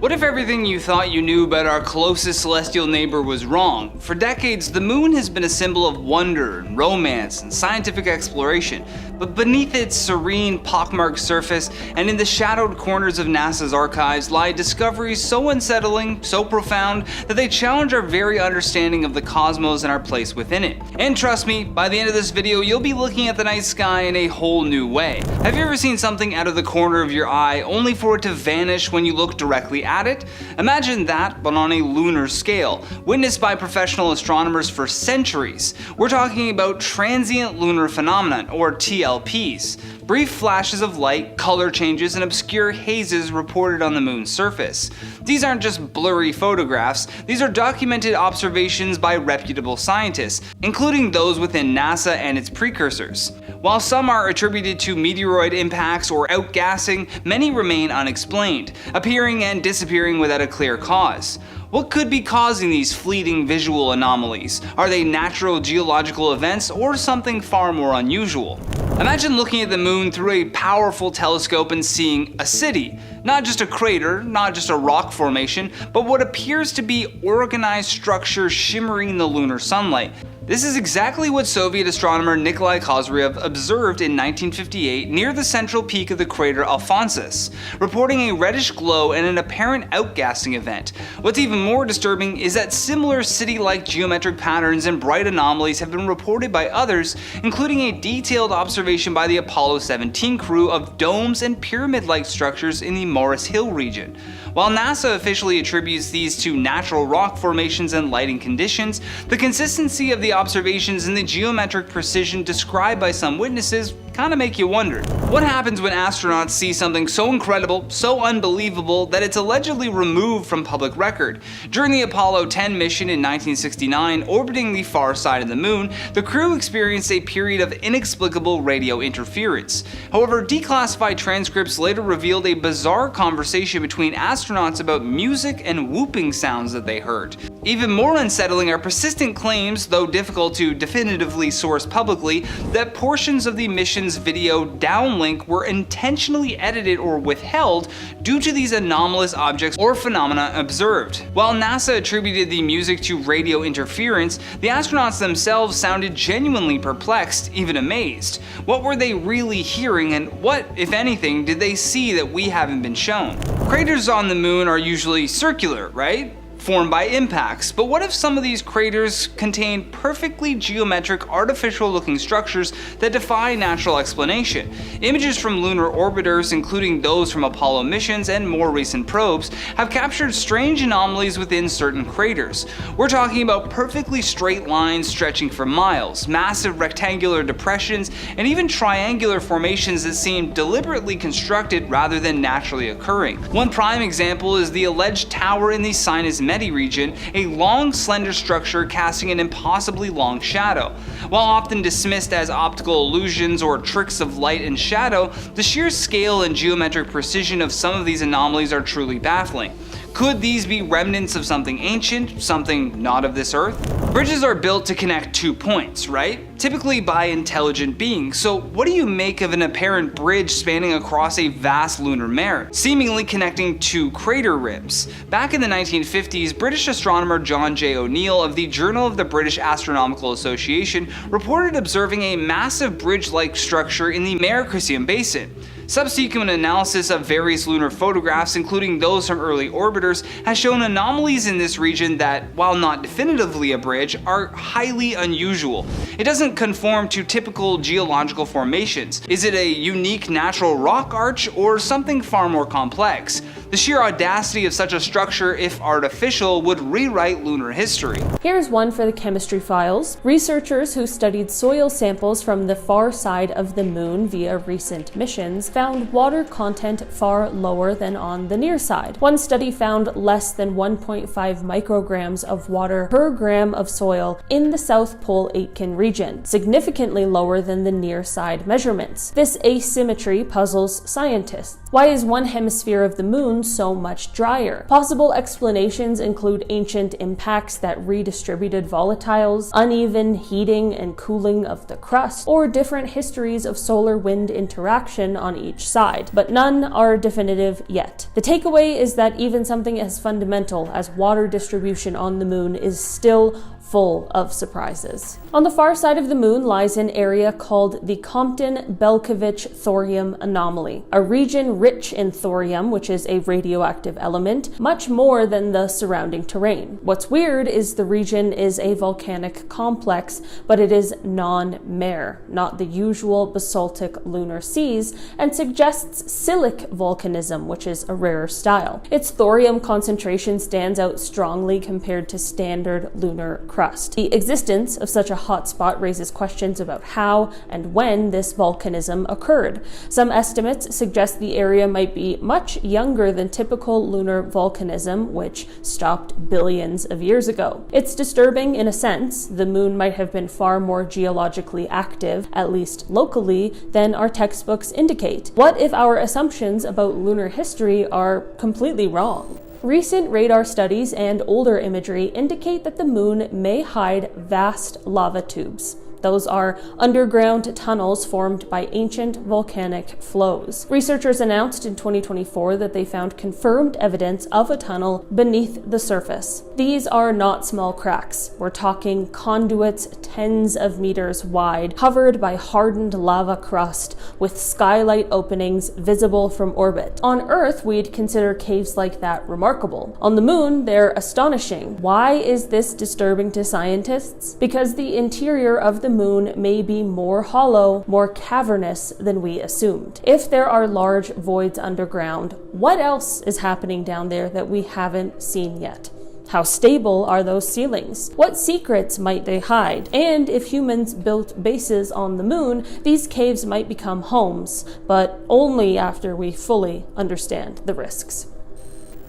What if everything you thought you knew about our closest celestial neighbor was wrong? For decades, the moon has been a symbol of wonder and romance and scientific exploration, but beneath its serene, pockmarked surface and in the shadowed corners of NASA's archives lie discoveries so unsettling, so profound, that they challenge our very understanding of the cosmos and our place within it. And trust me, by the end of this video, you'll be looking at the night sky in a whole new way. Have you ever seen something out of the corner of your eye only for it to vanish when you look directly at it? Imagine that, but on a lunar scale, witnessed by professional astronomers for centuries. We're talking about transient lunar phenomena, or TLPs. Brief flashes of light, color changes, and obscure hazes reported on the moon's surface. These aren't just blurry photographs, these are documented observations by reputable scientists, including those within NASA and its precursors. While some are attributed to meteoroid impacts or outgassing, many remain unexplained, appearing and disappearing without a clear cause. What could be causing these fleeting visual anomalies? Are they natural geological events or something far more unusual? Imagine looking at the moon through a powerful telescope and seeing a city. Not just a crater, not just a rock formation, but what appears to be organized structure shimmering in the lunar sunlight. This is exactly what Soviet astronomer Nikolai Kozyrev observed in 1958 near the central peak of the crater Alphonsus, reporting a reddish glow and an apparent outgassing event. What's even more disturbing is that similar city-like geometric patterns and bright anomalies have been reported by others, including a detailed observation by the Apollo 17 crew of domes and pyramid-like structures in the Morris Hill region. While NASA officially attributes these to natural rock formations and lighting conditions, the consistency of the observations and the geometric precision described by some witnesses kinda make you wonder. What happens when astronauts see something so incredible, so unbelievable, that it's allegedly removed from public record? During the Apollo 10 mission in 1969, orbiting the far side of the moon, the crew experienced a period of inexplicable radio interference. However, declassified transcripts later revealed a bizarre conversation between astronauts about music and whooping sounds that they heard. Even more unsettling are persistent claims, though difficult to definitively source publicly, that portions of the mission's video downlink were intentionally edited or withheld due to these anomalous objects or phenomena observed. While NASA attributed the music to radio interference, the astronauts themselves sounded genuinely perplexed, even amazed. What were they really hearing, and what, if anything, did they see that we haven't been shown? Craters on the moon are usually circular, right? Formed by impacts, but what if some of these craters contain perfectly geometric, artificial-looking structures that defy natural explanation? Images from lunar orbiters, including those from Apollo missions and more recent probes, have captured strange anomalies within certain craters. We're talking about perfectly straight lines stretching for miles, massive rectangular depressions, and even triangular formations that seem deliberately constructed rather than naturally occurring. One prime example is the alleged tower in the Sinus region, a long, slender structure casting an impossibly long shadow. While often dismissed as optical illusions or tricks of light and shadow, the sheer scale and geometric precision of some of these anomalies are truly baffling. Could these be remnants of something ancient, something not of this earth? Bridges are built to connect 2 points, right? Typically by intelligent beings, so what do you make of an apparent bridge spanning across a vast lunar mare, seemingly connecting 2 crater rims? Back in the 1950s, British astronomer John J. O'Neill of the Journal of the British Astronomical Association reported observing a massive bridge-like structure in the Mare Crisium Basin. Subsequent analysis of various lunar photographs, including those from early orbiters, has shown anomalies in this region that, while not definitively a bridge, are highly unusual. It doesn't conform to typical geological formations. Is it a unique natural rock arch or something far more complex? The sheer audacity of such a structure, if artificial, would rewrite lunar history. Here's one for the chemistry files. Researchers who studied soil samples from the far side of the moon via recent missions found water content far lower than on the near side. One study found less than 1.5 micrograms of water per gram of soil in the South Pole Aitken region, significantly lower than the near side measurements. This asymmetry puzzles scientists. Why is one hemisphere of the moon so much drier? Possible explanations include ancient impacts that redistributed volatiles, uneven heating and cooling of the crust, or different histories of solar-wind interaction on each side, but none are definitive yet. The takeaway is that even something as fundamental as water distribution on the moon is still full of surprises. On the far side of the moon lies an area called the Compton-Belkovich thorium anomaly, a region rich in thorium, which is a radioactive element, much more than the surrounding terrain. What's weird is the region is a volcanic complex, but it is non-mare, not the usual basaltic lunar seas, and suggests silic volcanism, which is a rarer style. Its thorium concentration stands out strongly compared to standard lunar crust. The existence of such a hotspot raises questions about how and when this volcanism occurred. Some estimates suggest the area might be much younger than typical lunar volcanism, which stopped billions of years ago. It's disturbing in a sense. The moon might have been far more geologically active, at least locally, than our textbooks indicate. What if our assumptions about lunar history are completely wrong? Recent radar studies and older imagery indicate that the moon may hide vast lava tubes. Those are underground tunnels formed by ancient volcanic flows. Researchers announced in 2024 that they found confirmed evidence of a tunnel beneath the surface. These are not small cracks. We're talking conduits tens of meters wide, covered by hardened lava crust with skylight openings visible from orbit. On Earth, we'd consider caves like that remarkable. On the moon, they're astonishing. Why is this disturbing to scientists? Because the interior of the moon may be more hollow, more cavernous than we assumed. If there are large voids underground, what else is happening down there that we haven't seen yet? How stable are those ceilings? What secrets might they hide? And if humans built bases on the moon, these caves might become homes, but only after we fully understand the risks.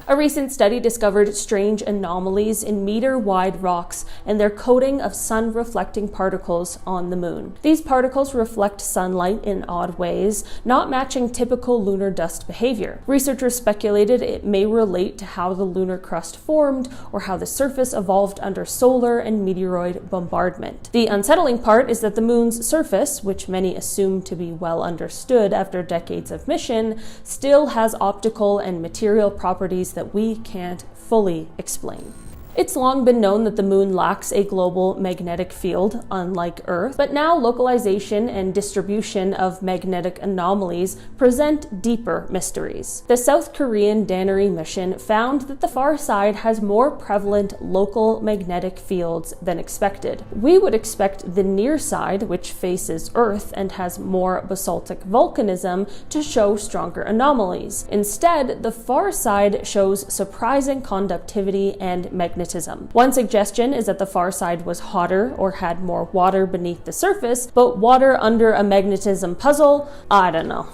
A recent study discovered strange anomalies in meter-wide rocks and their coating of sun-reflecting particles on the moon. These particles reflect sunlight in odd ways, not matching typical lunar dust behavior. Researchers speculated it may relate to how the lunar crust formed or how the surface evolved under solar and meteoroid bombardment. The unsettling part is that the moon's surface, which many assume to be well understood after decades of mission, still has optical and material properties that we can't fully explain. It's long been known that the moon lacks a global magnetic field, unlike Earth, but now localization and distribution of magnetic anomalies present deeper mysteries. The South Korean Dannery mission found that the far side has more prevalent local magnetic fields than expected. We would expect the near side, which faces Earth and has more basaltic volcanism, to show stronger anomalies. Instead, the far side shows surprising conductivity and magnetism. One suggestion is that the far side was hotter or had more water beneath the surface, but water under a magnetism puzzle? I don't know.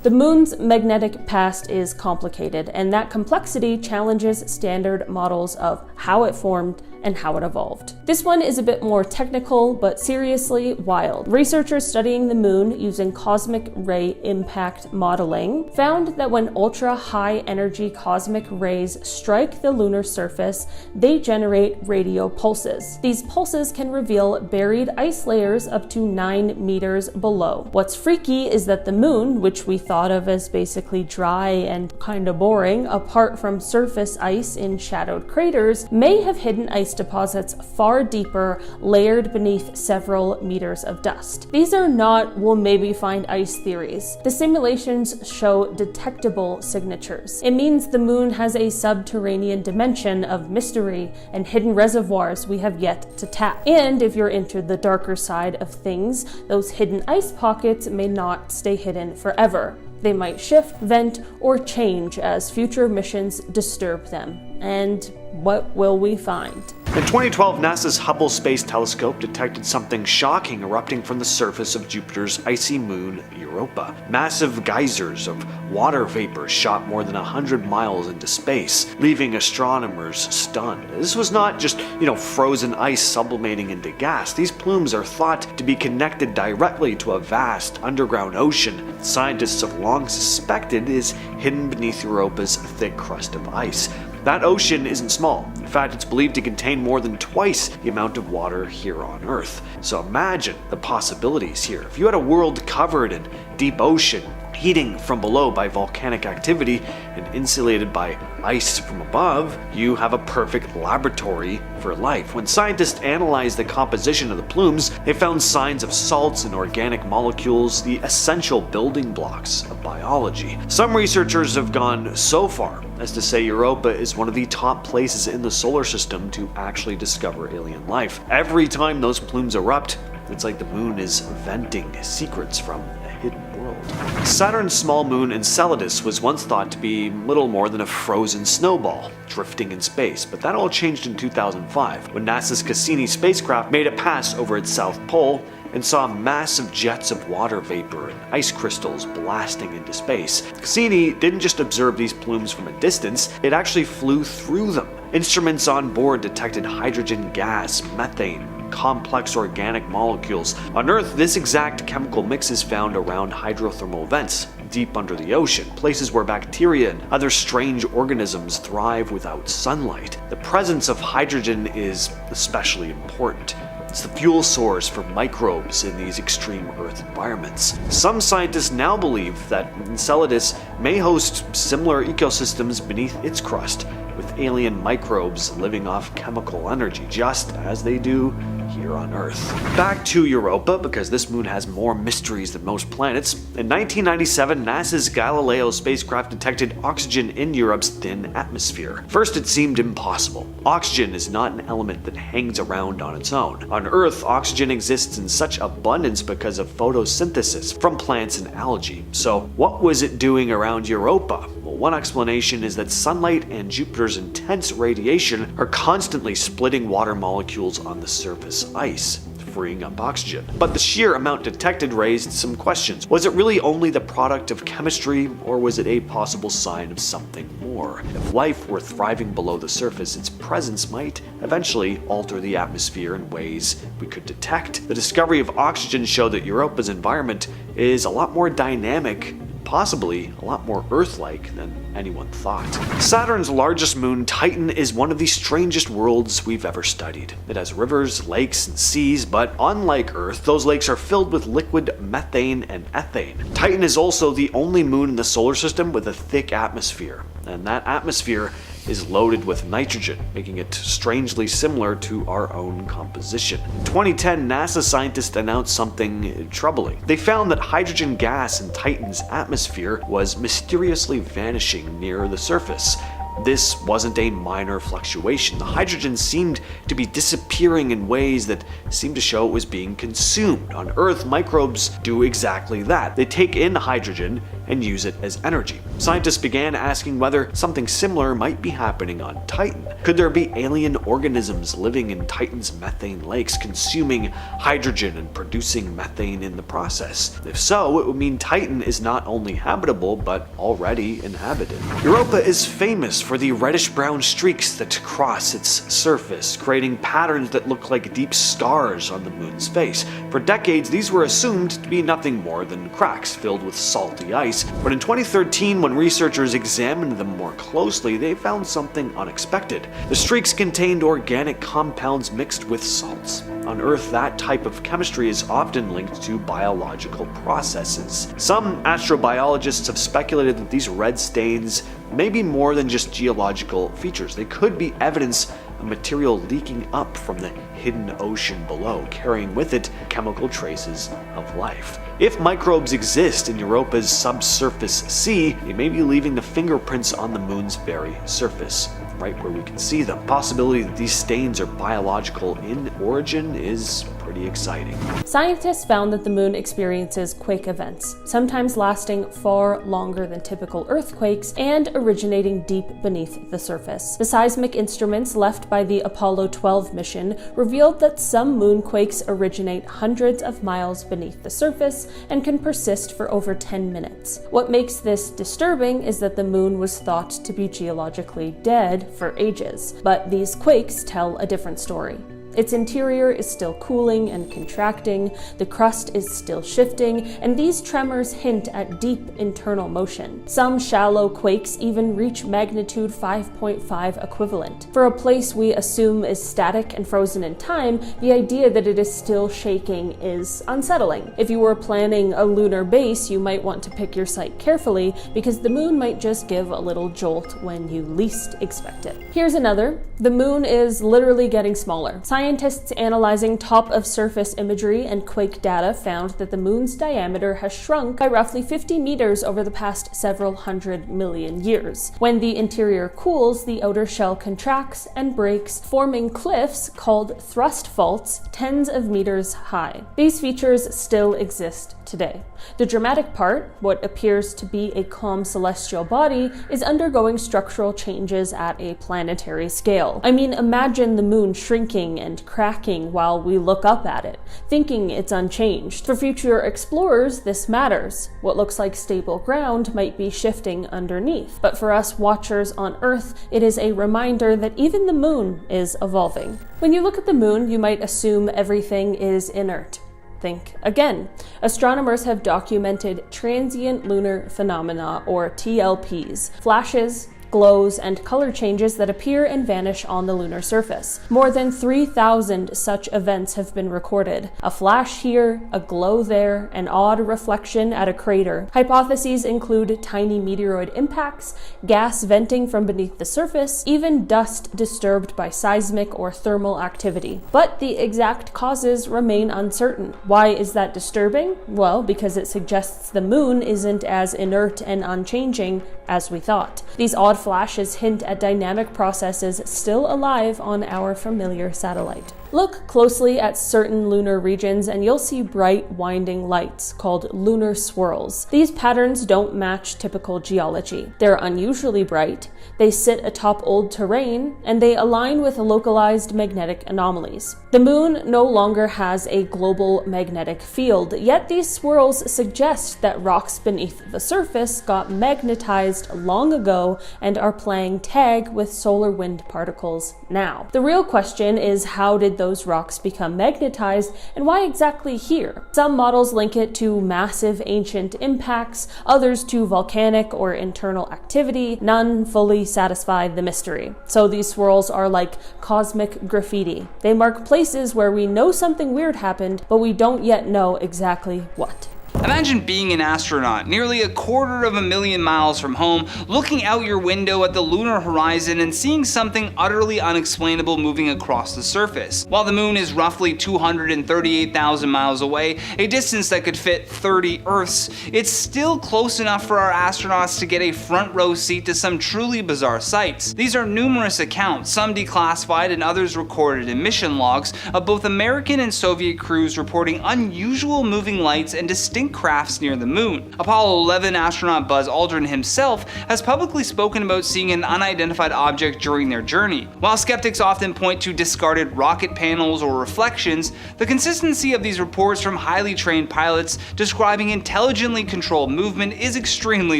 The moon's magnetic past is complicated, and that complexity challenges standard models of how it formed and how it evolved. This one is a bit more technical, but seriously wild. Researchers studying the moon using cosmic ray impact modeling found that when ultra-high energy cosmic rays strike the lunar surface, they generate radio pulses. These pulses can reveal buried ice layers up to 9 meters below. What's freaky is that the moon, which we thought of as basically dry and kinda boring, apart from surface ice in shadowed craters, may have hidden ice deposits far deeper, layered beneath several meters of dust. These are not "we'll maybe find ice" theories. The simulations show detectable signatures. It means the moon has a subterranean dimension of mystery and hidden reservoirs we have yet to tap. And if you're into the darker side of things, those hidden ice pockets may not stay hidden forever. They might shift, vent, or change as future missions disturb them. And what will we find? In 2012, NASA's Hubble Space Telescope detected something shocking erupting from the surface of Jupiter's icy moon, Europa. Massive geysers of water vapor shot more than 100 miles into space, leaving astronomers stunned. This was not just, frozen ice sublimating into gas. These plumes are thought to be connected directly to a vast underground ocean that scientists have long suspected is hidden beneath Europa's thick crust of ice. That ocean isn't small. In fact, it's believed to contain more than twice the amount of water here on Earth. So imagine the possibilities here. If you had a world covered in deep ocean, heating from below by volcanic activity and insulated by ice from above, you have a perfect laboratory for life. When scientists analyzed the composition of the plumes, they found signs of salts and organic molecules, the essential building blocks of biology. Some researchers have gone so far as to say Europa is one of the top places in the solar system to actually discover alien life. Every time those plumes erupt, it's like the moon is venting secrets from a hidden world. Saturn's small moon Enceladus was once thought to be little more than a frozen snowball drifting in space, but that all changed in 2005 when NASA's Cassini spacecraft made a pass over its south pole and saw massive jets of water vapor and ice crystals blasting into space. Cassini didn't just observe these plumes from a distance, it actually flew through them. Instruments on board detected hydrogen gas, methane, complex organic molecules. On Earth, this exact chemical mix is found around hydrothermal vents, deep under the ocean, places where bacteria and other strange organisms thrive without sunlight. The presence of hydrogen is especially important. It's the fuel source for microbes in these extreme Earth environments. Some scientists now believe that Enceladus may host similar ecosystems beneath its crust, with alien microbes living off chemical energy, just as they do here on Earth. Back to Europa, because this moon has more mysteries than most planets. In 1997, NASA's Galileo spacecraft detected oxygen in Europe's thin atmosphere. First, it seemed impossible. Oxygen is not an element that hangs around on its own. On Earth, oxygen exists in such abundance because of photosynthesis from plants and algae. So, what was it doing around Europa? Well, one explanation is that sunlight and Jupiter's intense radiation are constantly splitting water molecules on the surface ice, freeing up oxygen. But the sheer amount detected raised some questions. Was it really only the product of chemistry, or was it a possible sign of something more? If life were thriving below the surface, its presence might eventually alter the atmosphere in ways we could detect. The discovery of oxygen showed that Europa's environment is a lot more dynamic, possibly a lot more Earth-like than anyone thought. Saturn's largest moon, Titan, is one of the strangest worlds we've ever studied. It has rivers, lakes, and seas, but unlike Earth, those lakes are filled with liquid methane and ethane. Titan is also the only moon in the solar system with a thick atmosphere, and that atmosphere is loaded with nitrogen, making it strangely similar to our own composition. In 2010, NASA scientists announced something troubling. They found that hydrogen gas in Titan's atmosphere was mysteriously vanishing near the surface. This wasn't a minor fluctuation. The hydrogen seemed to be disappearing in ways that seemed to show it was being consumed. On Earth, microbes do exactly that. They take in hydrogen and use it as energy. Scientists began asking whether something similar might be happening on Titan. Could there be alien organisms living in Titan's methane lakes, consuming hydrogen and producing methane in the process? If so, it would mean Titan is not only habitable, but already inhabited. Europa is famous for the reddish-brown streaks that cross its surface, creating patterns that look like deep scars on the moon's face. For decades, these were assumed to be nothing more than cracks filled with salty ice. But in 2013, when researchers examined them more closely, they found something unexpected. The streaks contained organic compounds mixed with salts. On Earth, that type of chemistry is often linked to biological processes. Some astrobiologists have speculated that these red stains may be more than just geological features. They could be evidence of material leaking up from the hidden ocean below, carrying with it chemical traces of life. If microbes exist in Europa's subsurface sea, they may be leaving the fingerprints on the moon's very surface, right where we can see them. The possibility that these stains are biological in origin is pretty exciting. Scientists found that the moon experiences quake events, sometimes lasting far longer than typical earthquakes and originating deep beneath the surface. The seismic instruments left by the Apollo 12 mission revealed that some moonquakes originate hundreds of miles beneath the surface and can persist for over 10 minutes. What makes this disturbing is that the moon was thought to be geologically dead for ages, but these quakes tell a different story. Its interior is still cooling and contracting, the crust is still shifting, and these tremors hint at deep internal motion. Some shallow quakes even reach magnitude 5.5 equivalent. For a place we assume is static and frozen in time, the idea that it is still shaking is unsettling. If you were planning a lunar base, you might want to pick your site carefully, because the moon might just give a little jolt when you least expect it. Here's another. The moon is literally getting smaller. Scientists analyzing top-of-surface imagery and quake data found that the moon's diameter has shrunk by roughly 50 meters over the past several hundred million years. When the interior cools, the outer shell contracts and breaks, forming cliffs called thrust faults tens of meters high. These features still exist today. The dramatic part, what appears to be a calm celestial body, is undergoing structural changes at a planetary scale. I mean, imagine the moon shrinking and cracking while we look up at it, thinking it's unchanged. For future explorers, this matters. What looks like stable ground might be shifting underneath. But for us watchers on Earth, it is a reminder that even the moon is evolving. When you look at the moon, you might assume everything is inert. Think again. Astronomers have documented transient lunar phenomena, or TLPs, flashes, glows, and color changes that appear and vanish on the lunar surface. More than 3,000 such events have been recorded. A flash here, a glow there, an odd reflection at a crater. Hypotheses include tiny meteoroid impacts, gas venting from beneath the surface, even dust disturbed by seismic or thermal activity. But the exact causes remain uncertain. Why is that disturbing? Well, because it suggests the moon isn't as inert and unchanging as we thought. These odd flashes hint at dynamic processes still alive on our familiar satellite. Look closely at certain lunar regions and you'll see bright, winding lights called lunar swirls. These patterns don't match typical geology. They're unusually bright, they sit atop old terrain, and they align with localized magnetic anomalies. The moon no longer has a global magnetic field, yet these swirls suggest that rocks beneath the surface got magnetized long ago and are playing tag with solar wind particles now. The real question is, how did those rocks become magnetized, and why exactly here? Some models link it to massive ancient impacts, others to volcanic or internal activity. None fully satisfy the mystery. So these swirls are like cosmic graffiti. They mark places where we know something weird happened, but we don't yet know exactly what. Imagine being an astronaut nearly 250,000 miles from home, looking out your window at the lunar horizon and seeing something utterly unexplainable moving across the surface. While the moon is roughly 238,000 miles away, a distance that could fit 30 Earths, it's still close enough for our astronauts to get a front row seat to some truly bizarre sights. These are numerous accounts, some declassified and others recorded in mission logs, of both American and Soviet crews reporting unusual moving lights and distinct crafts near the moon. Apollo 11 astronaut Buzz Aldrin himself has publicly spoken about seeing an unidentified object during their journey. While skeptics often point to discarded rocket panels or reflections, the consistency of these reports from highly trained pilots describing intelligently controlled movement is extremely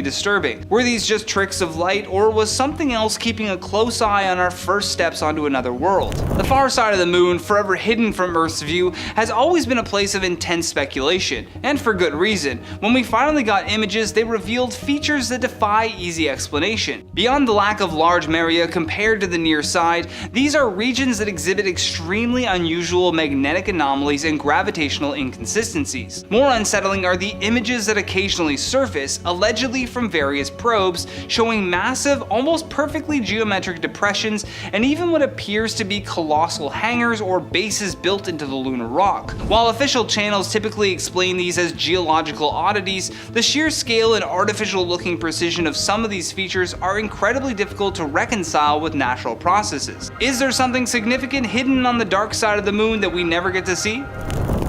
disturbing. Were these just tricks of light, or was something else keeping a close eye on our first steps onto another world? The far side of the moon, forever hidden from Earth's view, has always been a place of intense speculation, and for good reason. When we finally got images, they revealed features that defy easy explanation. Beyond the lack of large maria compared to the near side, these are regions that exhibit extremely unusual magnetic anomalies and gravitational inconsistencies. More unsettling are the images that occasionally surface, allegedly from various probes, showing massive, almost perfectly geometric depressions and even what appears to be colossal hangars or bases built into the lunar rock. While official channels typically explain these as geological geological oddities, the sheer scale and artificial-looking precision of some of these features are incredibly difficult to reconcile with natural processes. Is there something significant hidden on the dark side of the moon that we never get to see?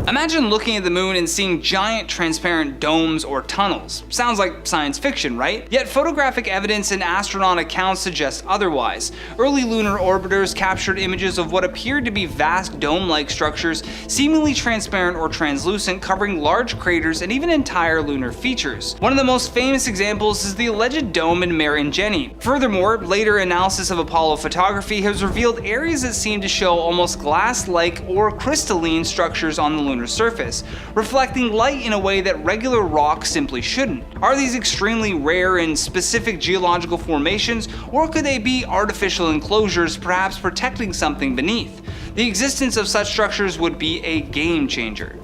Imagine looking at the moon and seeing giant transparent domes or tunnels. Sounds like science fiction, right? Yet photographic evidence and astronaut accounts suggest otherwise. Early lunar orbiters captured images of what appeared to be vast dome-like structures, seemingly transparent or translucent, covering large craters and even entire lunar features. One of the most famous examples is the alleged dome in Mare Ingeni. Furthermore, later analysis of Apollo photography has revealed areas that seem to show almost glass-like or crystalline structures on the lunar surface, reflecting light in a way that regular rock simply shouldn't. Are these extremely rare and specific geological formations, or could they be artificial enclosures, perhaps protecting something beneath? The existence of such structures would be a game changer.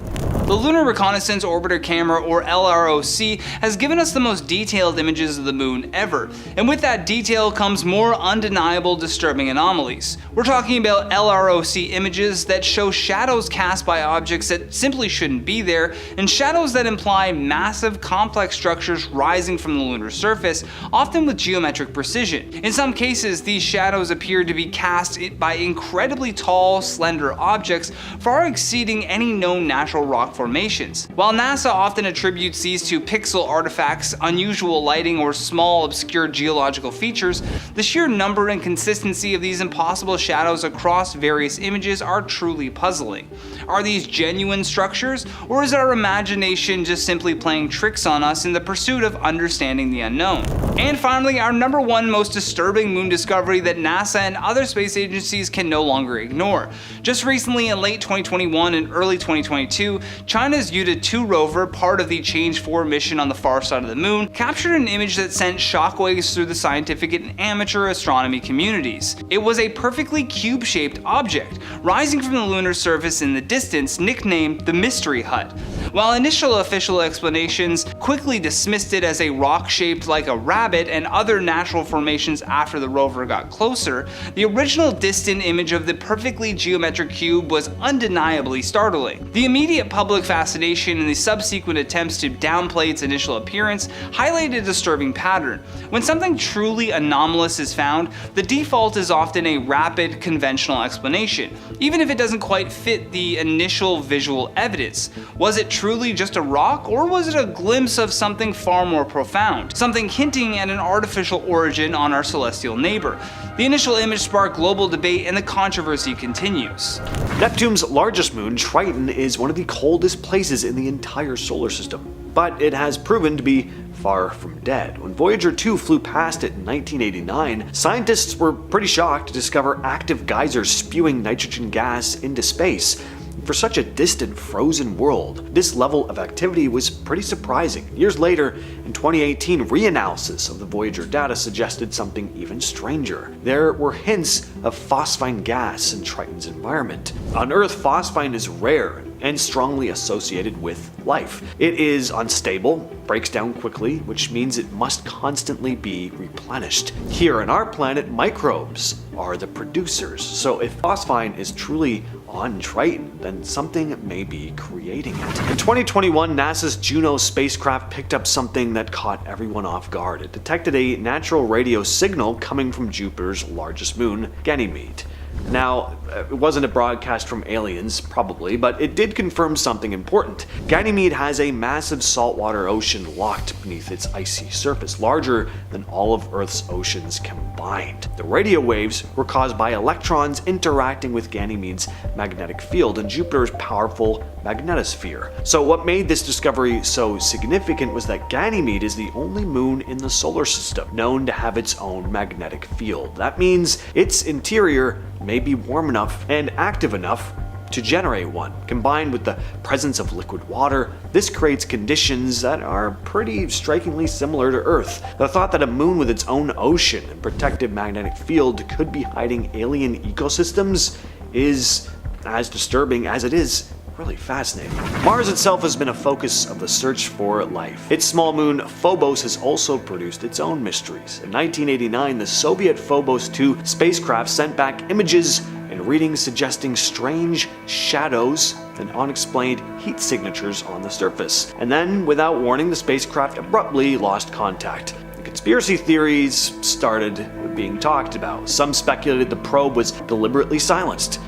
The Lunar Reconnaissance Orbiter Camera, or LROC, has given us the most detailed images of the moon ever, and with that detail comes more undeniable disturbing anomalies. We're talking about LROC images that show shadows cast by objects that simply shouldn't be there, and shadows that imply massive complex structures rising from the lunar surface, often with geometric precision. In some cases, these shadows appear to be cast by incredibly tall, slender objects, far exceeding any known natural rock formations. While NASA often attributes these to pixel artifacts, unusual lighting, or small obscure geological features, the sheer number and consistency of these impossible shadows across various images are truly puzzling. Are these genuine structures, or is our imagination just simply playing tricks on us in the pursuit of understanding the unknown? And finally, our number one most disturbing moon discovery that NASA and other space agencies can no longer ignore. Just recently, in late 2021 and early 2022, China's Yuta-2 rover, part of the Change 4 mission on the far side of the moon, captured an image that sent shockwaves through the scientific and amateur astronomy communities. It was a perfectly cube-shaped object, rising from the lunar surface in the distance, nicknamed the Mystery Hut. While initial official explanations quickly dismissed it as a rock shaped like a rabbit and other natural formations after the rover got closer, the original distant image of the perfectly geometric cube was undeniably startling. The immediate public fascination and the subsequent attempts to downplay its initial appearance highlighted a disturbing pattern. When something truly anomalous is found, the default is often a rapid, conventional explanation, even if it doesn't quite fit the initial visual evidence. Was it truly just a rock, or was it a glimpse of something far more profound, something hinting at an artificial origin on our celestial neighbor? The initial image sparked global debate, and the controversy continues. Neptune's largest moon, Triton, is one of the coldest places in the entire solar system, but it has proven to be far from dead. When Voyager 2 flew past it in 1989, scientists were pretty shocked to discover active geysers spewing nitrogen gas into space. For such a distant, frozen world, this level of activity was pretty surprising. Years later, in 2018, reanalysis of the Voyager data suggested something even stranger. There were hints of phosphine gas in Triton's environment. On Earth, phosphine is rare and strongly associated with life. It is unstable, breaks down quickly, which means it must constantly be replenished. Here on our planet, microbes are the producers, so if phosphine is truly on Triton, then something may be creating it. In 2021, NASA's Juno spacecraft picked up something that caught everyone off guard. It detected a natural radio signal coming from Jupiter's largest moon, Ganymede. Now, it wasn't a broadcast from aliens, probably, but it did confirm something important. Ganymede has a massive saltwater ocean locked beneath its icy surface, larger than all of Earth's oceans combined. The radio waves were caused by electrons interacting with Ganymede's magnetic field and Jupiter's powerful magnetosphere. So what made this discovery so significant was that Ganymede is the only moon in the solar system known to have its own magnetic field. That means its interior may be warm enough and active enough to generate one. Combined with the presence of liquid water, this creates conditions that are pretty strikingly similar to Earth. The thought that a moon with its own ocean and protective magnetic field could be hiding alien ecosystems is as disturbing as it is really fascinating. Mars itself has been a focus of the search for life. Its small moon Phobos has also produced its own mysteries. In 1989, the Soviet Phobos 2 spacecraft sent back images and readings suggesting strange shadows and unexplained heat signatures on the surface. And then, without warning, the spacecraft abruptly lost contact. The conspiracy theories started being talked about. Some speculated the probe was deliberately silenced.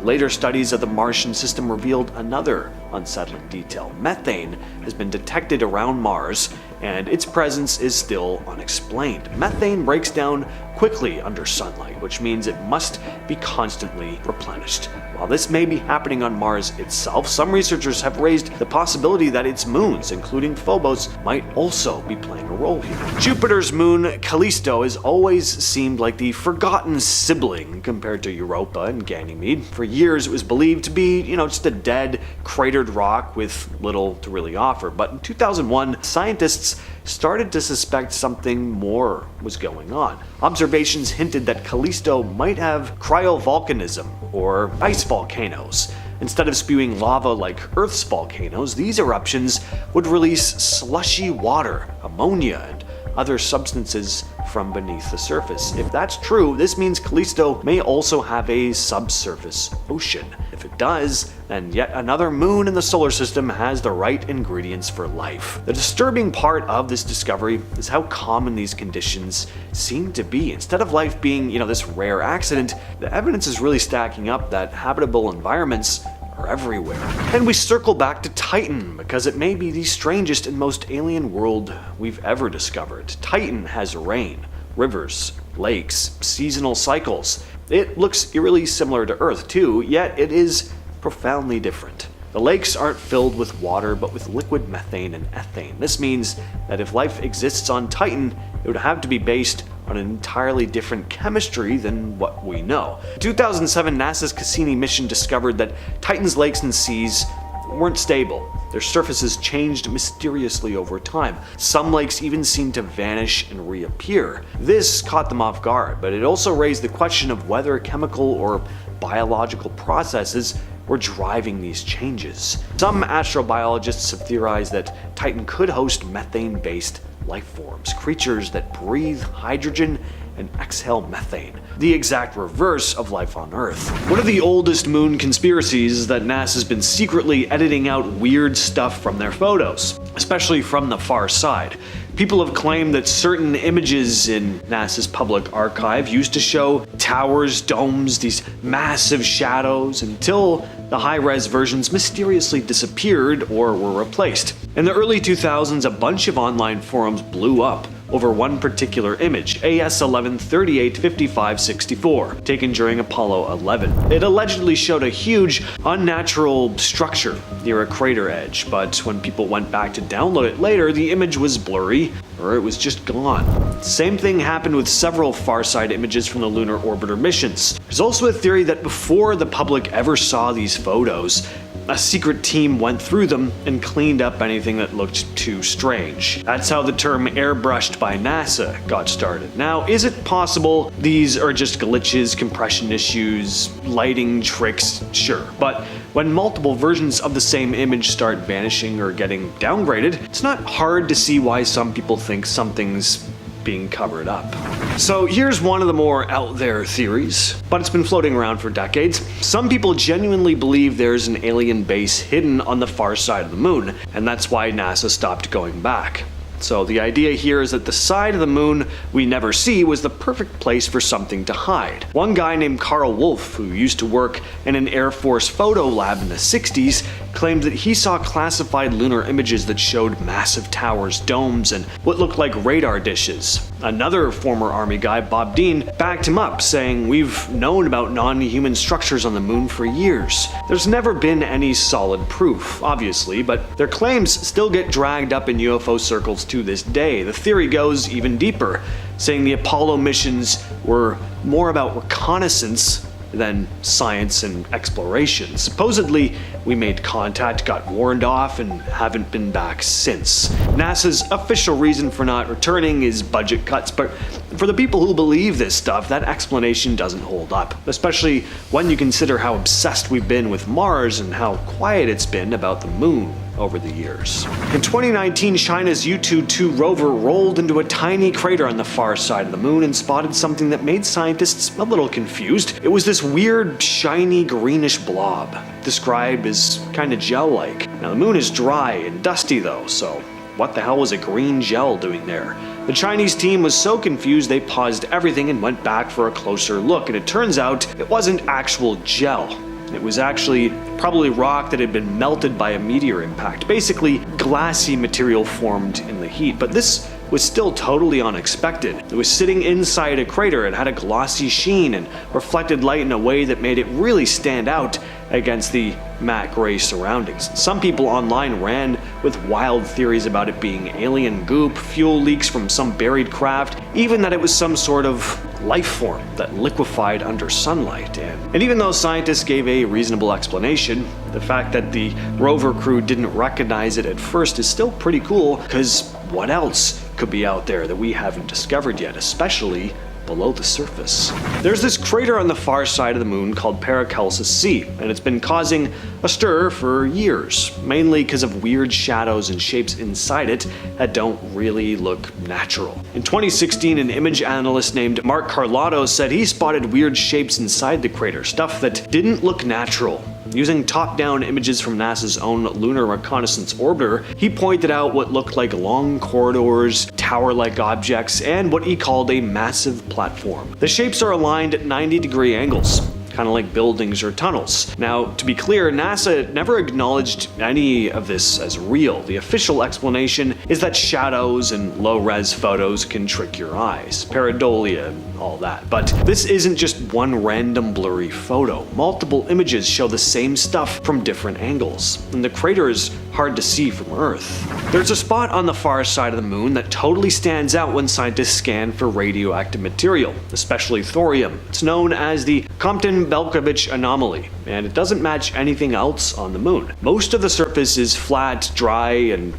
Later studies of the Martian system revealed another unsettling detail. Methane has been detected around Mars, and its presence is still unexplained. Methane breaks down quickly under sunlight, which means it must be constantly replenished. While this may be happening on Mars itself, some researchers have raised the possibility that its moons, including Phobos, might also be playing a role here. Jupiter's moon, Callisto, has always seemed like the forgotten sibling compared to Europa and Ganymede. For years, it was believed to be, just a dead, cratered rock with little to really offer. But in 2001, scientists started to suspect something more was going on. Observations hinted that Callisto might have cryovolcanism, or ice volcanoes. Instead of spewing lava like Earth's volcanoes, these eruptions would release slushy water, ammonia, and other substances from beneath the surface. If that's true, this means Callisto may also have a subsurface ocean. If it does, then yet another moon in the solar system has the right ingredients for life. The disturbing part of this discovery is how common these conditions seem to be. Instead of life being, this rare accident, the evidence is really stacking up that habitable environments are everywhere. And we circle back to Titan, because it may be the strangest and most alien world we've ever discovered. Titan has rain, rivers, lakes, seasonal cycles. It looks eerily similar to Earth too, yet it is profoundly different. The lakes aren't filled with water, but with liquid methane and ethane. This means that if life exists on Titan, it would have to be based on an entirely different chemistry than what we know. In 2007, NASA's Cassini mission discovered that Titan's lakes and seas weren't stable. Their surfaces changed mysteriously over time. Some lakes even seemed to vanish and reappear. This caught them off guard, but it also raised the question of whether chemical or biological processes were driving these changes. Some astrobiologists have theorized that Titan could host methane-based life forms, creatures that breathe hydrogen and exhale methane, the exact reverse of life on Earth. One of the oldest moon conspiracies is that NASA's been secretly editing out weird stuff from their photos, especially from the far side. People have claimed that certain images in NASA's public archive used to show towers, domes, these massive shadows, until the high-res versions mysteriously disappeared or were replaced. In the early 2000s, a bunch of online forums blew up over one particular image, AS11385564, taken during Apollo 11. It allegedly showed a huge, unnatural structure near a crater edge, but when people went back to download it later, the image was blurry, or it was just gone. Same thing happened with several far-side images from the Lunar Orbiter missions. There's also a theory that before the public ever saw these photos, a secret team went through them and cleaned up anything that looked too strange. That's how the term airbrushed by NASA got started. Now, is it possible these are just glitches, compression issues, lighting tricks? Sure. But when multiple versions of the same image start vanishing or getting downgraded, it's not hard to see why some people think something's being covered up. So here's one of the more out there theories, but it's been floating around for decades. Some people genuinely believe there's an alien base hidden on the far side of the moon, and that's why NASA stopped going back. So the idea here is that the side of the moon we never see was the perfect place for something to hide. One guy named Carl Wolf, who used to work in an Air Force photo lab in the 60s, claimed that he saw classified lunar images that showed massive towers, domes, and what looked like radar dishes. Another former Army guy, Bob Dean, backed him up, saying, "We've known about non-human structures on the moon for years." There's never been any solid proof, obviously, but their claims still get dragged up in UFO circles to this day. The theory goes even deeper, saying the Apollo missions were more about reconnaissance than science and exploration. Supposedly, we made contact, got warned off, and haven't been back since. NASA's official reason for not returning is budget cuts, but For the people who believe this stuff, that explanation doesn't hold up, especially when you consider how obsessed we've been with Mars and how quiet it's been about the moon over the years. In 2019, China's Yutu-2 rover rolled into a tiny crater on the far side of the moon and spotted something that made scientists a little confused. It was this weird, shiny, greenish blob, described as kinda gel-like. Now the moon is dry and dusty though, so what the hell was a green gel doing there? The Chinese team was so confused they paused everything and went back for a closer look, and it turns out it wasn't actual gel. It was actually probably rock that had been melted by a meteor impact, basically glassy material formed in the heat, but this was still totally unexpected. It was sitting inside a crater, it had a glossy sheen and reflected light in a way that made it really stand out against the matte gray surroundings. Some people online ran with wild theories about it being alien goop, fuel leaks from some buried craft, even that it was some sort of life form that liquefied under sunlight. And even though scientists gave a reasonable explanation, the fact that the rover crew didn't recognize it at first is still pretty cool, because what else could be out there that we haven't discovered yet, especially below the surface? There's this crater on the far side of the moon called Paracelsus C, and it's been causing a stir for years, mainly because of weird shadows and shapes inside it that don't really look natural. In 2016, an image analyst named Mark Carlotto said he spotted weird shapes inside the crater, stuff that didn't look natural. Using top-down images from NASA's own Lunar Reconnaissance Orbiter, he pointed out what looked like long corridors, tower-like objects, and what he called a massive platform. The shapes are aligned at 90-degree angles, kind of like buildings or tunnels. Now, to be clear, NASA never acknowledged any of this as real. The official explanation is that shadows and low-res photos can trick your eyes, pareidolia and all that. But this isn't just one random blurry photo. Multiple images show the same stuff from different angles, and the crater is hard to see from Earth. There's a spot on the far side of the moon that totally stands out when scientists scan for radioactive material, especially thorium. It's known as the Compton-Belkovich anomaly, and it doesn't match anything else on the moon. Most of the surface is flat, dry, and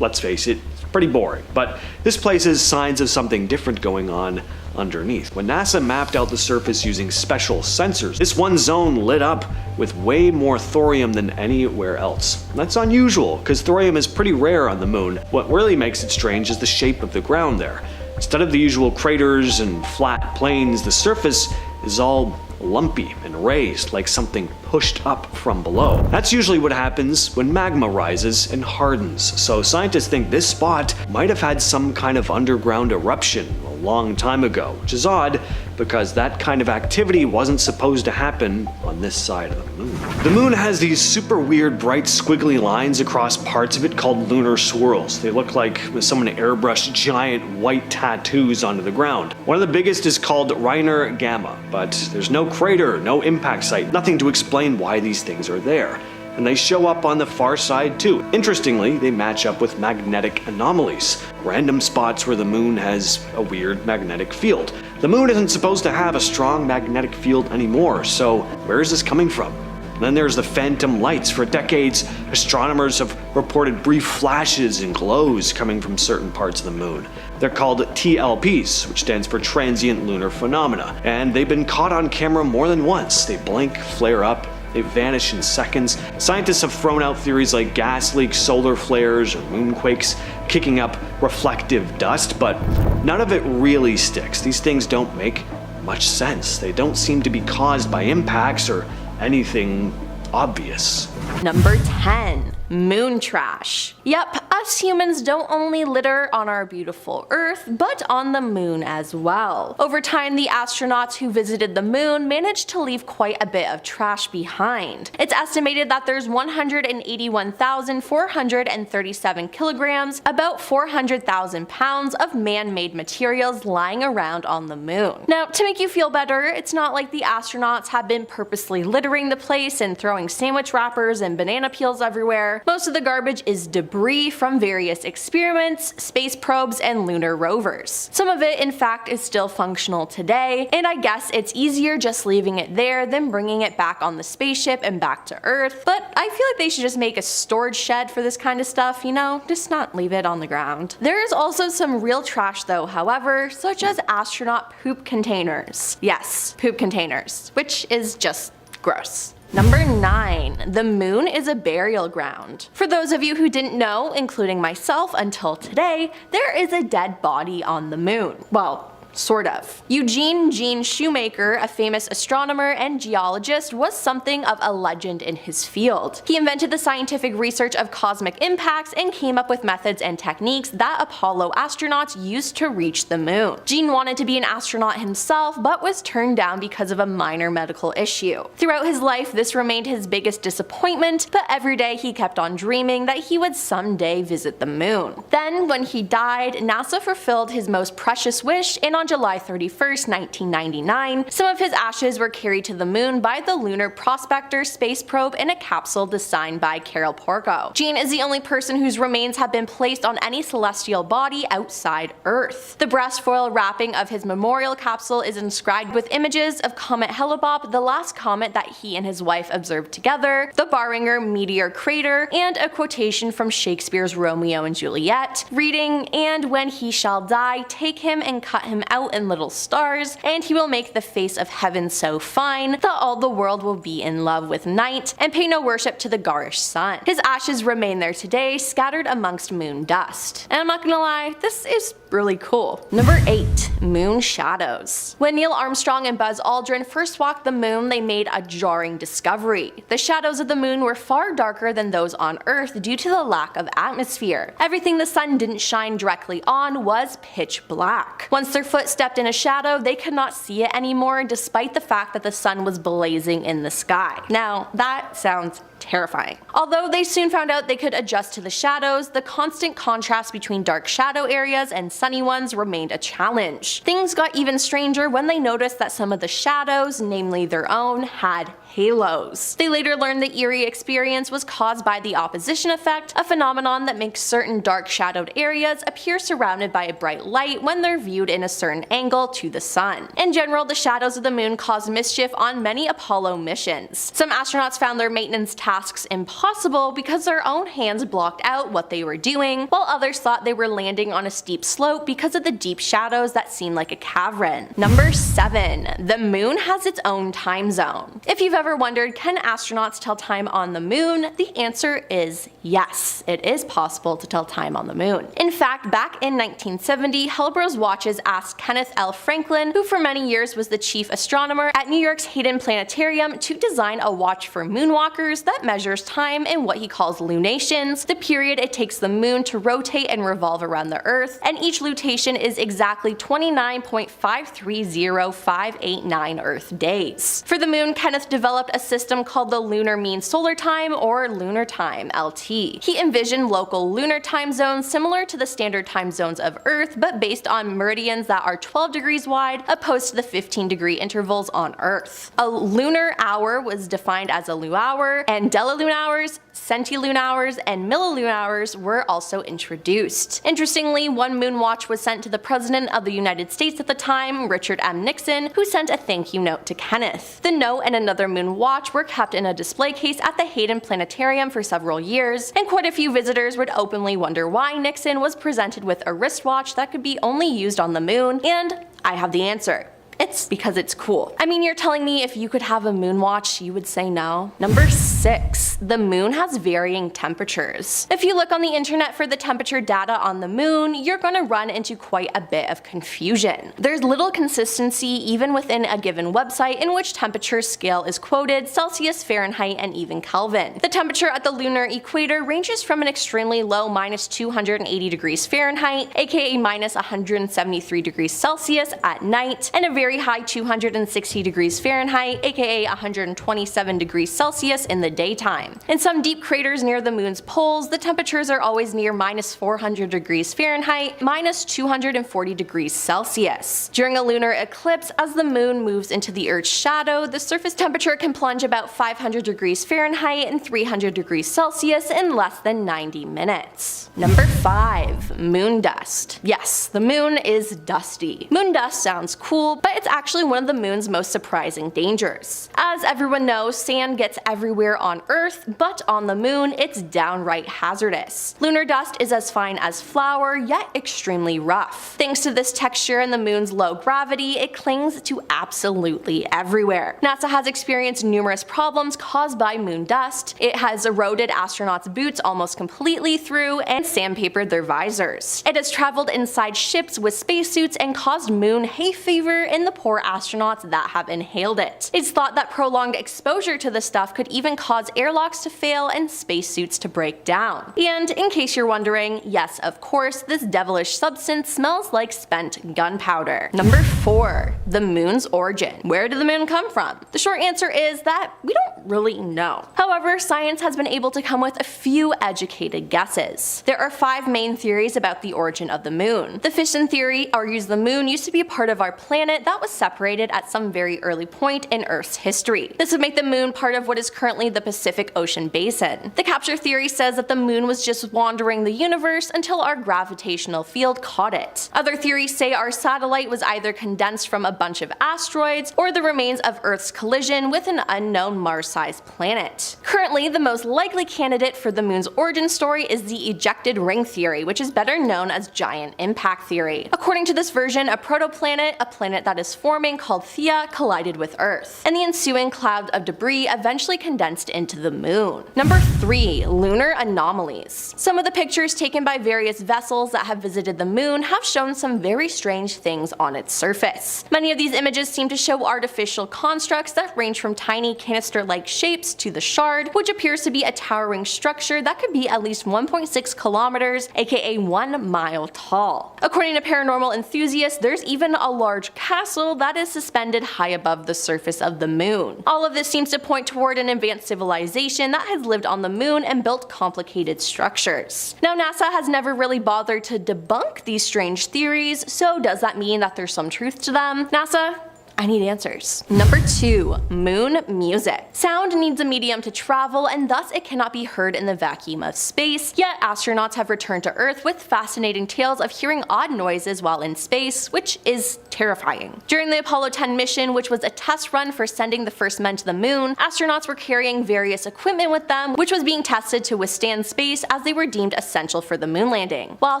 let's face it, pretty boring. But this place has signs of something different going on underneath. When NASA mapped out the surface using special sensors, this one zone lit up with way more thorium than anywhere else. That's unusual, because thorium is pretty rare on the moon. What really makes it strange is the shape of the ground there. Instead of the usual craters and flat plains, the surface is all lumpy and raised, like something pushed up from below. That's usually what happens when magma rises and hardens, so scientists think this spot might have had some kind of underground eruption a long time ago, which is odd because that kind of activity wasn't supposed to happen on this side of the moon. The moon has these super weird bright squiggly lines across parts of it called lunar swirls. They look like someone airbrushed giant white tattoos onto the ground. One of the biggest is called Reiner Gamma, but there's no crater, no impact site, nothing to explain why these things are there. And they show up on the far side too. Interestingly, they match up with magnetic anomalies, random spots where the moon has a weird magnetic field. The moon isn't supposed to have a strong magnetic field anymore, so where is this coming from? And then there's the phantom lights. For decades, astronomers have reported brief flashes and glows coming from certain parts of the moon. They're called TLPs, which stands for transient lunar phenomena, and they've been caught on camera more than once. They blink, flare up, they vanish in seconds. Scientists have thrown out theories like gas leaks, solar flares, or moonquakes kicking up reflective dust, but none of it really sticks. These things don't make much sense. They don't seem to be caused by impacts or anything obvious. Number 10. Moon trash. Yep, us humans don't only litter on our beautiful Earth, but on the moon as well. Over time, the astronauts who visited the moon managed to leave quite a bit of trash behind. It's estimated that there's 181,437 kilograms, about 400,000 pounds of man-made materials lying around on the moon. Now, to make you feel better, it's not like the astronauts have been purposely littering the place and throwing sandwich wrappers and banana peels everywhere. there, most of the garbage is debris from various experiments, space probes, and lunar rovers. Some of it, in fact, is still functional today, and I guess it's easier just leaving it there than bringing it back on the spaceship and back to Earth, but I feel like they should just make a storage shed for this kind of stuff, you know, just not leave it on the ground. There is also some real trash though, however, such as astronaut poop containers. Yes, poop containers, which is just gross. Number 9. The moon is a burial ground. For those of you who didn't know, including myself until today, there is a dead body on the moon. Well, sort of. Eugene "Gene" Shoemaker, a famous astronomer and geologist, was something of a legend in his field. He invented the scientific research of cosmic impacts and came up with methods and techniques that Apollo astronauts used to reach the moon. Gene wanted to be an astronaut himself, but was turned down because of a minor medical issue. Throughout his life, this remained his biggest disappointment, but every day he kept on dreaming that he would someday visit the moon. Then, when he died, NASA fulfilled his most precious wish, and on July 31st, 1999, some of his ashes were carried to the moon by the Lunar Prospector space probe in a capsule designed by Carol Porco. Gene is the only person whose remains have been placed on any celestial body outside Earth. The brass foil wrapping of his memorial capsule is inscribed with images of Comet Hale-Bopp, the last comet that he and his wife observed together, the Barringer meteor crater, and a quotation from Shakespeare's Romeo and Juliet, reading, "And when he shall die, take him and cut him out in little stars, and he will make the face of heaven so fine that all the world will be in love with night, and pay no worship to the garish sun." His ashes remain there today, scattered amongst moon dust. And I'm not gonna lie, this is really cool. Number 8. Moon shadows. When Neil Armstrong and Buzz Aldrin first walked the moon, they made a jarring discovery. The shadows of the moon were far darker than those on Earth due to the lack of atmosphere. Everything the sun didn't shine directly on was pitch black. Once their foot stepped in a shadow, they could not see it anymore, despite the fact that the sun was blazing in the sky. Now, that sounds terrifying. Although they soon found out they could adjust to the shadows, the constant contrast between dark shadow areas and sunny ones remained a challenge. Things got even stranger when they noticed that some of the shadows, namely their own, had halos. They later learned the eerie experience was caused by the opposition effect, a phenomenon that makes certain dark shadowed areas appear surrounded by a bright light when they're viewed in a certain angle to the sun. In general, the shadows of the moon caused mischief on many Apollo missions. Some astronauts found their maintenance tasks impossible because their own hands blocked out what they were doing, while others thought they were landing on a steep slope because of the deep shadows that seemed like a cavern. Number 7. The moon has its own time zone. If you've ever wondered, can astronauts tell time on the moon? The answer is yes, it is possible to tell time on the moon. In fact, back in 1970, Hellbros watches asked Kenneth L. Franklin, who for many years was the chief astronomer at New York's Hayden Planetarium, to design a watch for moonwalkers that measures time in what he calls lunations, the period it takes the moon to rotate and revolve around the Earth, and each lutation is exactly 29.530589 Earth days. For the moon, Kenneth developed a system called the Lunar Mean Solar Time, or Lunar Time, LT. He envisioned local lunar time zones similar to the standard time zones of Earth, but based on meridians that are 12 degrees wide, opposed to the 15-degree intervals on Earth. A lunar hour was defined as a lu hour, and delilune hours, centilune hours, and millilune hours were also introduced. Interestingly, one moon watch was sent to the President of the United States at the time, Richard M. Nixon, who sent a thank you note to Kenneth. The note and another moon watch were kept in a display case at the Hayden Planetarium for several years, and quite a few visitors would openly wonder why Nixon was presented with a wristwatch that could be only used on the moon, and I have the answer. It's because it's cool. I mean, you're telling me if you could have a moon watch, you would say no? Number 6. The moon has varying temperatures. If you look on the internet for the temperature data on the moon, you're gonna run into quite a bit of confusion. There's little consistency even within a given website in which temperature scale is quoted, Celsius, Fahrenheit, and even Kelvin. The temperature at the lunar equator ranges from an extremely low -280 degrees Fahrenheit, aka -173 degrees Celsius at night, and a very very high 260 degrees Fahrenheit, aka 127 degrees Celsius in the daytime. In some deep craters near the moon's poles, the temperatures are always near minus 400 degrees Fahrenheit, minus 240 degrees Celsius. During a lunar eclipse, as the moon moves into the Earth's shadow, the surface temperature can plunge about 500 degrees Fahrenheit and 300 degrees Celsius in less than 90 minutes. Number 5. Moon dust. Yes, the moon is dusty. Moon dust sounds cool, but it's actually one of the moon's most surprising dangers. As everyone knows, sand gets everywhere on Earth, but on the moon, it's downright hazardous. Lunar dust is as fine as flour, yet extremely rough. Thanks to this texture and the moon's low gravity, it clings to absolutely everywhere. NASA has experienced numerous problems caused by moon dust. It has eroded astronauts' boots almost completely through and sandpapered their visors. It has traveled inside ships with spacesuits and caused moon hay fever in the poor astronauts that have inhaled it. It's thought that prolonged exposure to the stuff could even cause airlocks to fail and spacesuits to break down. And in case you're wondering, yes, of course, this devilish substance smells like spent gunpowder. Number 4. The moon's origin. Where did the moon come from? The short answer is that we don't really know. However, science has been able to come with a few educated guesses. There are 5 main theories about the origin of the moon. The fission theory argues the moon used to be a part of our planet that was separated at some very early point in Earth's history. This would make the moon part of what is currently the Pacific Ocean basin. The capture theory says that the moon was just wandering the universe until our gravitational field caught it. Other theories say our satellite was either condensed from a bunch of asteroids or the remains of Earth's collision with an unknown Mars-sized planet. Currently, the most likely candidate for the moon's origin story is the ejected ring theory, which is better known as giant impact theory. According to this version, a protoplanet, a planet that is forming called Theia, collided with Earth, and the ensuing cloud of debris eventually condensed into the moon. Number 3. Lunar anomalies. Some of the pictures taken by various vessels that have visited the moon have shown some very strange things on its surface. Many of these images seem to show artificial constructs that range from tiny canister-like shapes to the shard, which appears to be a towering structure that could be at least 1.6 kilometers, aka 1 mile tall. According to paranormal enthusiasts, there's even a large castle that is suspended high above the surface of the moon. All of this seems to point toward an advanced civilization that has lived on the moon and built complicated structures. Now, NASA has never really bothered to debunk these strange theories, so does that mean that there's some truth to them? NASA? I need answers. Number 2. Moon music. Sound needs a medium to travel, and thus it cannot be heard in the vacuum of space, yet astronauts have returned to Earth with fascinating tales of hearing odd noises while in space, which is terrifying. During the Apollo 10 mission, which was a test run for sending the first men to the moon, astronauts were carrying various equipment with them, which was being tested to withstand space as they were deemed essential for the moon landing. While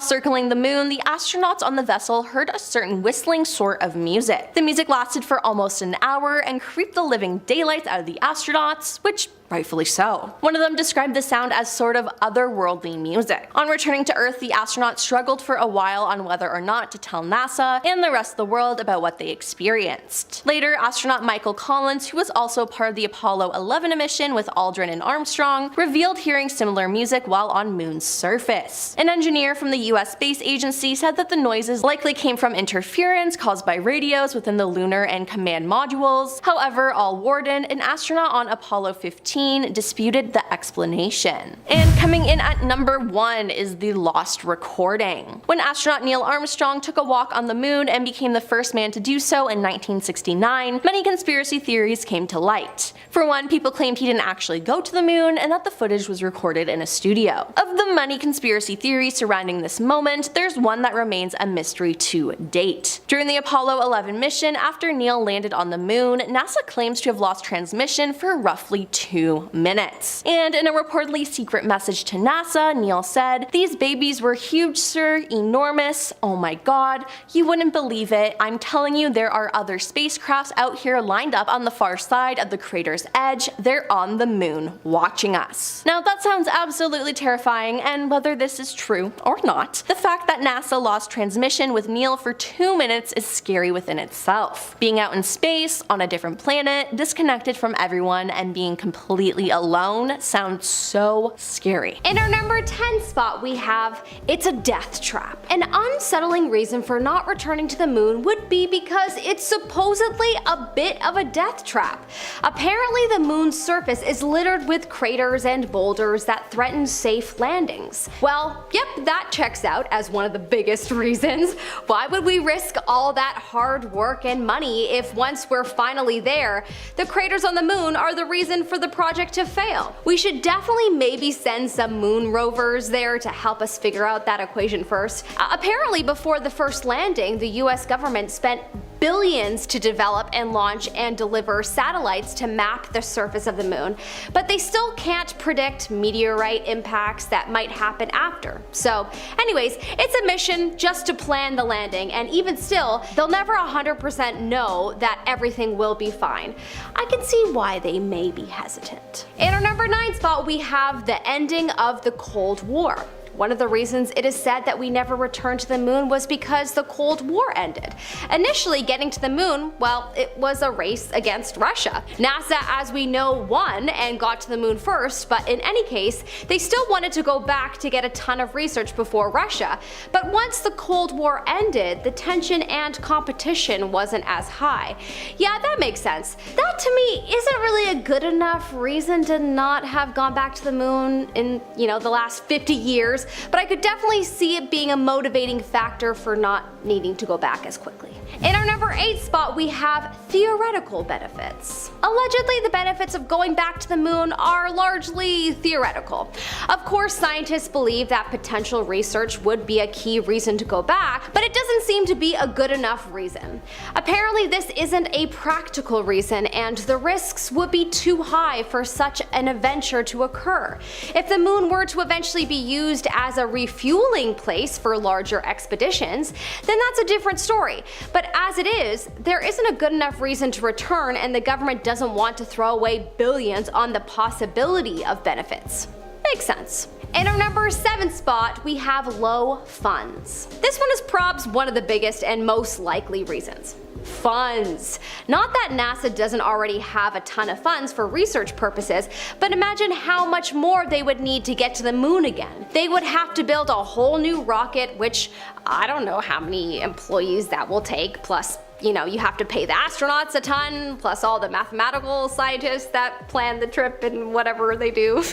circling the moon, the astronauts on the vessel heard a certain whistling sort of music. The music lasted for almost an hour and creeped the living daylights out of the astronauts, which rightfully so. One of them described the sound as sort of otherworldly music. On returning to Earth, the astronauts struggled for a while on whether or not to tell NASA and the rest of the world about what they experienced. Later, astronaut Michael Collins, who was also part of the Apollo 11 mission with Aldrin and Armstrong, revealed hearing similar music while on Moon's surface. An engineer from the US Space Agency said that the noises likely came from interference caused by radios within the lunar and command modules. However, Al Worden, an astronaut on Apollo 15, disputed the explanation. And coming in at number 1 is the lost recording. When astronaut Neil Armstrong took a walk on the moon and became the first man to do so in 1969, many conspiracy theories came to light. For one, people claimed he didn't actually go to the moon and that the footage was recorded in a studio. Of the many conspiracy theories surrounding this moment, there's one that remains a mystery to date. During the Apollo 11 mission, after Neil landed on the moon, NASA claims to have lost transmission for roughly 2 minutes. And in a reportedly secret message to NASA, Neil said, "These babies were huge, sir, enormous. Oh my god, you wouldn't believe it. I'm telling you, there are other spacecrafts out here lined up on the far side of the crater's edge. They're on the moon watching us." Now that sounds absolutely terrifying, and whether this is true or not, the fact that NASA lost transmission with Neil for 2 minutes is scary within itself. Being out in space, on a different planet, disconnected from everyone, and being completely completely alone sounds so scary. In our number 10 spot we have, it's a death trap. An unsettling reason for not returning to the moon would be because it's supposedly a bit of a death trap. Apparently the moon's surface is littered with craters and boulders that threaten safe landings. Well, yep, that checks out as one of the biggest reasons. Why would we risk all that hard work and money if once we're finally there, the craters on the moon are the reason for the project to fail? We should definitely maybe send some moon rovers there to help us figure out that equation first. Apparently before the first landing, the US government spent billions to develop and launch and deliver satellites to map the surface of the moon, but they still can't predict meteorite impacts that might happen after. So anyways, it's a mission just to plan the landing, and even still, they'll never 100% know that everything will be fine. I can see why they may be hesitant. In our number 9 spot, we have the ending of the Cold War. One of the reasons it is said that we never returned to the moon was because the Cold War ended. Initially, getting to the moon, well, it was a race against Russia. NASA, as we know, won and got to the moon first, but in any case, they still wanted to go back to get a ton of research before Russia. But once the Cold War ended, the tension and competition wasn't as high. Yeah, that makes sense. That to me isn't really a good enough reason to not have gone back to the moon in, the last 50 years. But I could definitely see it being a motivating factor for not needing to go back as quickly. In our number 8 spot, we have theoretical benefits. Allegedly, the benefits of going back to the moon are largely theoretical. Of course, scientists believe that potential research would be a key reason to go back, but it doesn't seem to be a good enough reason. Apparently, this isn't a practical reason, and the risks would be too high for such an adventure to occur. If the moon were to eventually be used as a refueling place for larger expeditions, then that's a different story. But as it is, there isn't a good enough reason to return, and the government doesn't want to throw away billions on the possibility of benefits. Makes sense. In our number 7 spot, we have low funds. This one is probably one of the biggest and most likely reasons. Funds. Not that NASA doesn't already have a ton of funds for research purposes, but imagine how much more they would need to get to the moon again. They would have to build a whole new rocket, which I don't know how many employees that will take, plus you have to pay the astronauts a ton, plus all the mathematical scientists that plan the trip and whatever they do.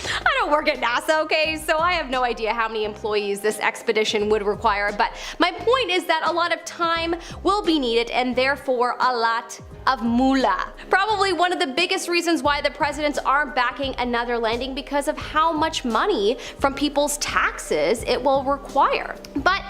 I don't work at NASA, okay, so I have no idea how many employees this expedition would require, but my point is that a lot of time will be needed and therefore a lot of moolah. Probably one of the biggest reasons why the presidents aren't backing another landing because of how much money from people's taxes it will require. But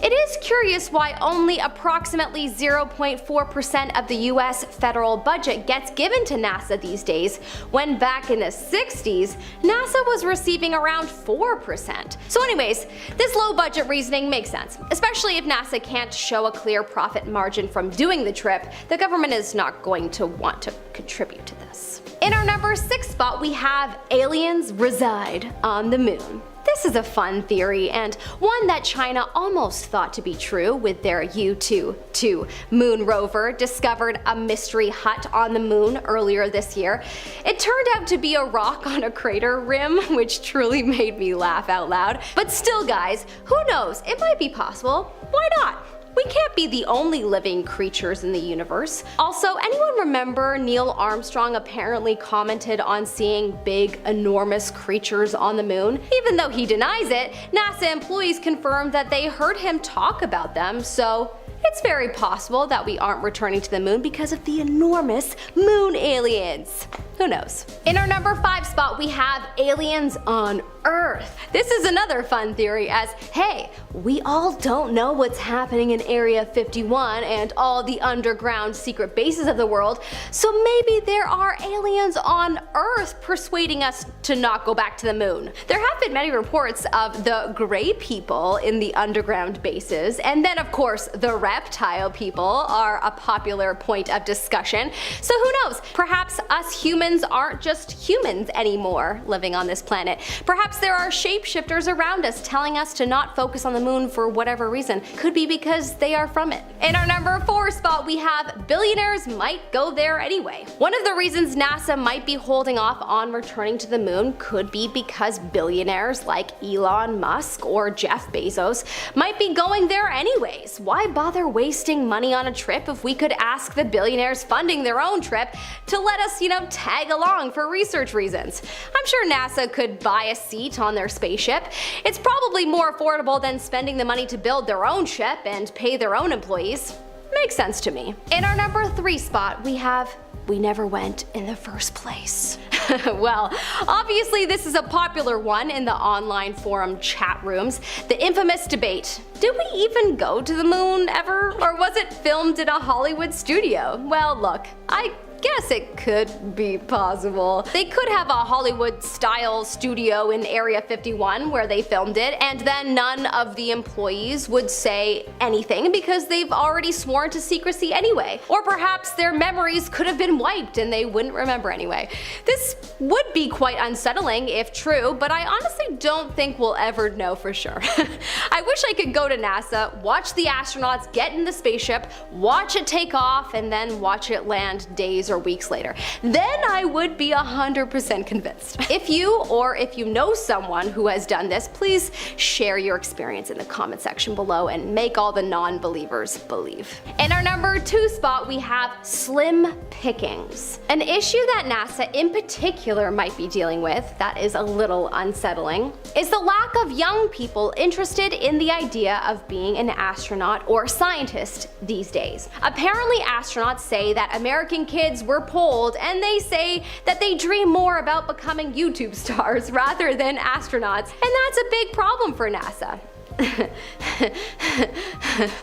it is curious why only approximately 0.4% of the US federal budget gets given to NASA these days, when back in the 60s, NASA was receiving around 4%. So anyways, this low budget reasoning makes sense, especially if NASA can't show a clear profit margin from doing the trip. The government is not going to want to contribute to this. In our number 6 spot, we have aliens reside on the moon. This is a fun theory, and one that China almost thought to be true with their U-2 moon rover discovered a mystery hut on the moon earlier this year. It turned out to be a rock on a crater rim, which truly made me laugh out loud. But still guys, who knows, it might be possible. Why not? We can't be the only living creatures in the universe. Also, anyone remember Neil Armstrong apparently commented on seeing big, enormous creatures on the moon? Even though he denies it, NASA employees confirmed that they heard him talk about them, so it's very possible that we aren't returning to the moon because of the enormous moon aliens. Who knows? In our number 5 spot, we have aliens on Earth. This is another fun theory, as hey, we all don't know what's happening in Area 51 and all the underground secret bases of the world, so maybe there are aliens on Earth persuading us to not go back to the moon. There have been many reports of the gray people in the underground bases, and then of course the reptile people are a popular point of discussion. So who knows, perhaps us humans humans aren't just humans anymore living on this planet. Perhaps there are shapeshifters around us telling us to not focus on the moon for whatever reason. Could be because they are from it. In our number 4 spot, we have billionaires might go there anyway. One of the reasons NASA might be holding off on returning to the moon could be because billionaires like Elon Musk or Jeff Bezos might be going there anyways. Why bother wasting money on a trip if we could ask the billionaires funding their own trip to let us, tag along for research reasons? I'm sure NASA could buy a seat on their spaceship. It's probably more affordable than spending the money to build their own ship and pay their own employees. Makes sense to me. In our number 3 spot, we never went in the first place. Well, obviously this is a popular one in the online forum chat rooms. The infamous debate. Did we even go to the moon ever? Or was it filmed in a Hollywood studio? Well, look, I guess it could be possible. They could have a Hollywood-style studio in Area 51 where they filmed it, and then none of the employees would say anything because they've already sworn to secrecy anyway. Or perhaps their memories could have been wiped and they wouldn't remember anyway. This would be quite unsettling if true, but I honestly don't think we'll ever know for sure. I wish I could go to NASA, watch the astronauts get in the spaceship, watch it take off, and then watch it land days or weeks later. Then I would be 100% convinced. If you know someone who has done this, please share your experience in the comment section below and make all the non-believers believe. In our number 2 spot, we have slim pickings. An issue that NASA in particular might be dealing with that is a little unsettling is the lack of young people interested in the idea of being an astronaut or scientist these days. Apparently astronauts say that American kids were polled and they say that they dream more about becoming YouTube stars rather than astronauts, and that's a big problem for NASA.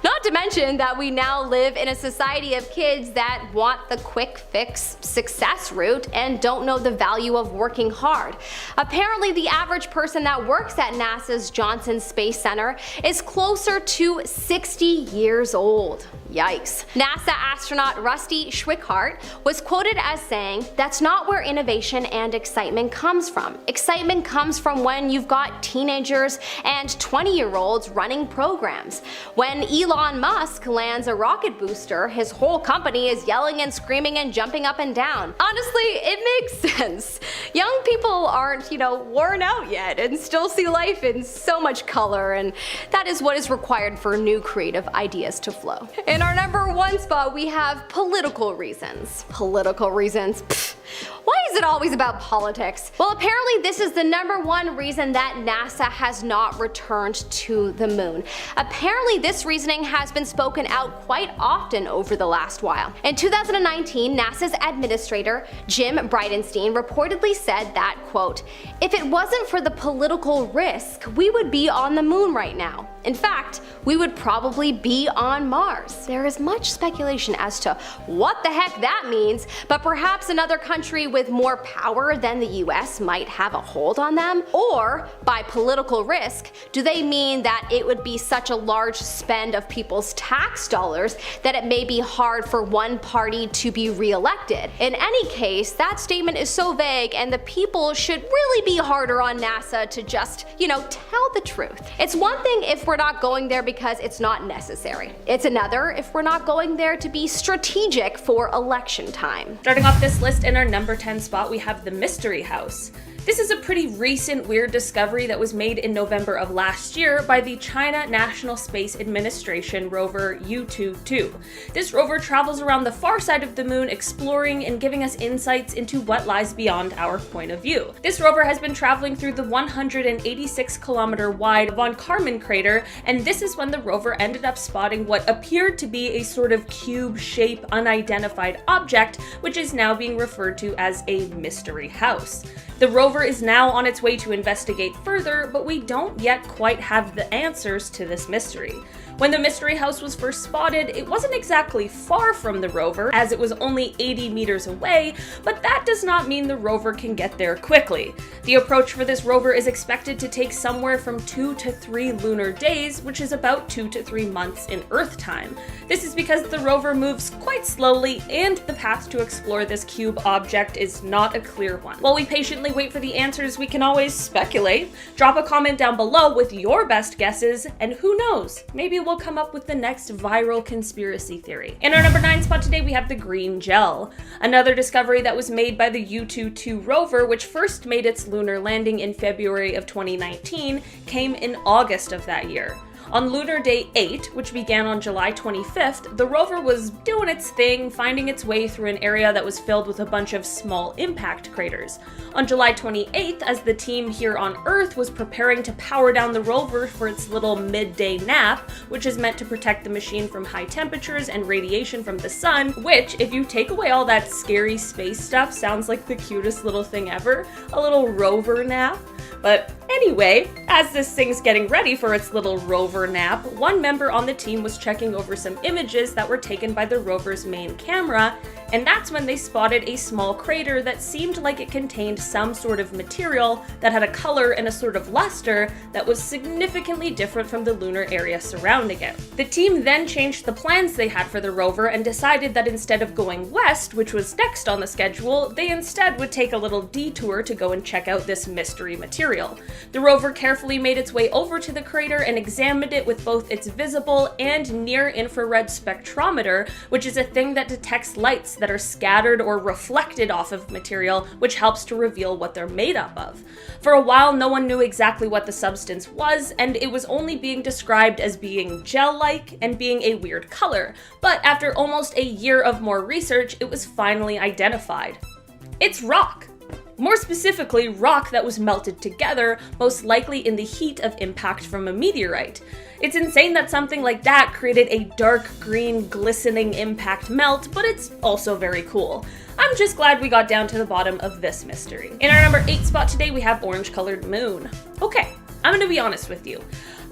Not to mention that we now live in a society of kids that want the quick fix success route and don't know the value of working hard. Apparently the average person that works at NASA's Johnson Space Center is closer to 60 years old. Yikes. NASA astronaut Rusty Schweickart was quoted as saying, "That's not where innovation and excitement comes from. Excitement comes from when you've got teenagers and 20-year-olds running programs. When Elon Musk lands a rocket booster, his whole company is yelling and screaming and jumping up and down." Honestly, it makes sense. Young people aren't, worn out yet and still see life in so much color, and that is what is required for new creative ideas to flow. In our number 1 spot, we have political reasons. Political reasons? Pfft. Why is it always about politics? Well, apparently this is the number 1 reason that NASA has not returned to the moon. Apparently this reasoning has been spoken out quite often over the last while. In 2019, NASA's administrator, Jim Bridenstine, reportedly said that, quote, "If it wasn't for the political risk, we would be on the moon right now. In fact, we would probably be on Mars." There is much speculation as to what the heck that means, but perhaps another country with more power than the US might have a hold on them? Or, by political risk, do they mean that it would be such a large spend of people's tax dollars that it may be hard for one party to be re-elected? In any case, that statement is so vague, and the people should really be harder on NASA to just, tell the truth. It's one thing if we're not going there because it's not necessary. It's another if we're not going there to be strategic for election time. Starting off this list, in our number 10 spot, we have the Mystery House. This is a pretty recent weird discovery that was made in November of last year by the China National Space Administration rover Yutu-2. This rover travels around the far side of the moon, exploring and giving us insights into what lies beyond our point of view. This rover has been traveling through the 186-kilometer wide Von Karman crater, and this is when the rover ended up spotting what appeared to be a sort of cube-shaped unidentified object, which is now being referred to as a mystery house. The rover is now on its way to investigate further, but we don't yet quite have the answers to this mystery. When the mystery house was first spotted, it wasn't exactly far from the rover, as it was only 80 meters away, but that does not mean the rover can get there quickly. The approach for this rover is expected to take somewhere from 2 to 3 lunar days, which is about 2 to 3 months in Earth time. This is because the rover moves quite slowly, and the path to explore this cube object is not a clear one. While we patiently wait for the answers, we can always speculate. Drop a comment down below with your best guesses, and who knows, maybe we'll come up with the next viral conspiracy theory. In our number 9 spot today, we have the green gel, another discovery that was made by the U-22 rover, which first made its lunar landing in February of 2019, came in August of that year. On Lunar Day 8, which began on July 25th, the rover was doing its thing, finding its way through an area that was filled with a bunch of small impact craters. On July 28th, as the team here on Earth was preparing to power down the rover for its little midday nap, which is meant to protect the machine from high temperatures and radiation from the sun, which, if you take away all that scary space stuff, sounds like the cutest little thing ever, a little rover nap. But anyway, as this thing's getting ready for its little rover nap, one member on the team was checking over some images that were taken by the rover's main camera, and that's when they spotted a small crater that seemed like it contained some sort of material that had a color and a sort of luster that was significantly different from the lunar area surrounding it. The team then changed the plans they had for the rover and decided that instead of going west, which was next on the schedule, they instead would take a little detour to go and check out this mystery material. The rover carefully made its way over to the crater and examined it with both its visible and near-infrared spectrometer, which is a thing that detects lights that are scattered or reflected off of material, which helps to reveal what they're made up of. For a while, no one knew exactly what the substance was, and it was only being described as being gel-like and being a weird color, but after almost a year of more research, it was finally identified. It's rock! More specifically, rock that was melted together, most likely in the heat of impact from a meteorite. It's insane that something like that created a dark green glistening impact melt, but it's also very cool. I'm just glad we got down to the bottom of this mystery. In our number 8 spot today, we have orange colored moon. Okay, I'm gonna be honest with you.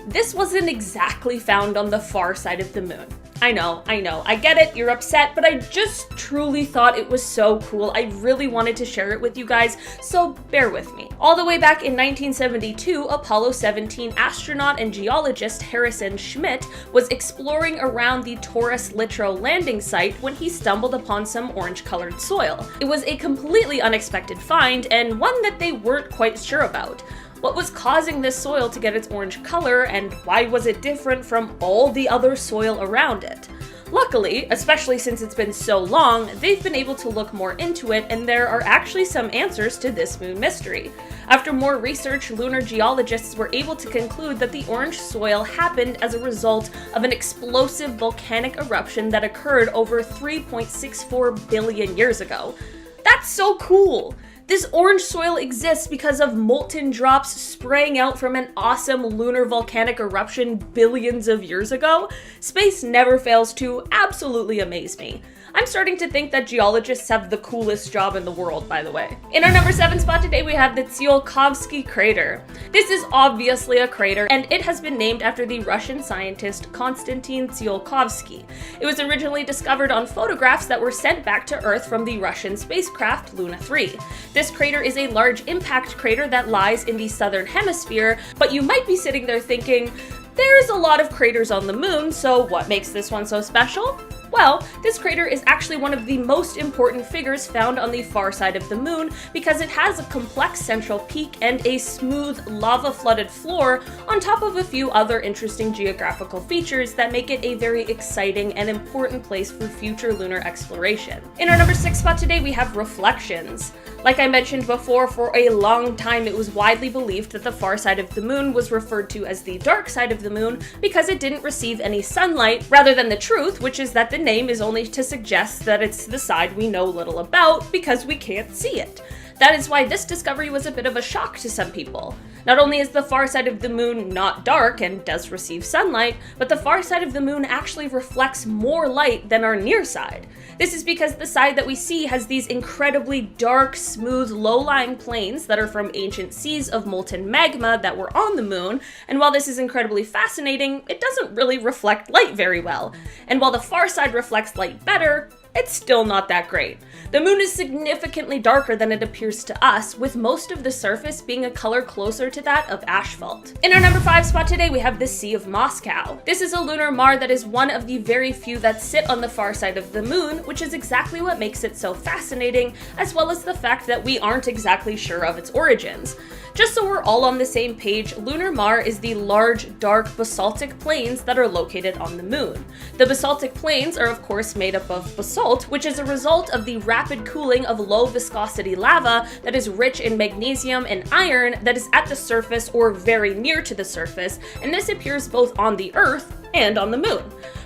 This wasn't exactly found on the far side of the moon. I know, I get it, you're upset, but I just truly thought it was so cool. I really wanted to share it with you guys, so bear with me. All the way back in 1972, Apollo 17 astronaut and geologist Harrison Schmitt was exploring around the Taurus Littrow landing site when he stumbled upon some orange-colored soil. It was a completely unexpected find, and one that they weren't quite sure about. What was causing this soil to get its orange color, and why was it different from all the other soil around it? Luckily, especially since it's been so long, they've been able to look more into it, and there are actually some answers to this moon mystery. After more research, lunar geologists were able to conclude that the orange soil happened as a result of an explosive volcanic eruption that occurred over 3.64 billion years ago. That's so cool! This orange soil exists because of molten drops spraying out from an awesome lunar volcanic eruption billions of years ago. Space never fails to absolutely amaze me. I'm starting to think that geologists have the coolest job in the world, by the way. In our number 7 spot today, we have the Tsiolkovsky crater. This is obviously a crater, and it has been named after the Russian scientist Konstantin Tsiolkovsky. It was originally discovered on photographs that were sent back to Earth from the Russian spacecraft Luna 3. This crater is a large impact crater that lies in the southern hemisphere, but you might be sitting there thinking, there's a lot of craters on the moon, so what makes this one so special? Well, this crater is actually one of the most important figures found on the far side of the moon because it has a complex central peak and a smooth, lava-flooded floor on top of a few other interesting geographical features that make it a very exciting and important place for future lunar exploration. In our number 6 spot today, we have reflections. Like I mentioned before, for a long time it was widely believed that the far side of the moon was referred to as the dark side of the moon because it didn't receive any sunlight, rather than the truth, which is that the name is only to suggest that it's the side we know little about because we can't see it. That is why this discovery was a bit of a shock to some people. Not only is the far side of the moon not dark and does receive sunlight, but the far side of the moon actually reflects more light than our near side. This is because the side that we see has these incredibly dark, smooth, low-lying plains that are from ancient seas of molten magma that were on the moon, and while this is incredibly fascinating, it doesn't really reflect light very well. And while the far side reflects light better, it's still not that great. The moon is significantly darker than it appears to us, with most of the surface being a color closer to that of asphalt. In our number 5 spot today, we have the Sea of Moscow. This is a lunar mare that is one of the very few that sit on the far side of the moon, which is exactly what makes it so fascinating, as well as the fact that we aren't exactly sure of its origins. Just so we're all on the same page, Lunar Mare is the large, dark basaltic plains that are located on the moon. The basaltic plains are of course made up of basalt, which is a result of the rapid cooling of low viscosity lava that is rich in magnesium and iron that is at the surface or very near to the surface, and this appears both on the Earth and on the moon.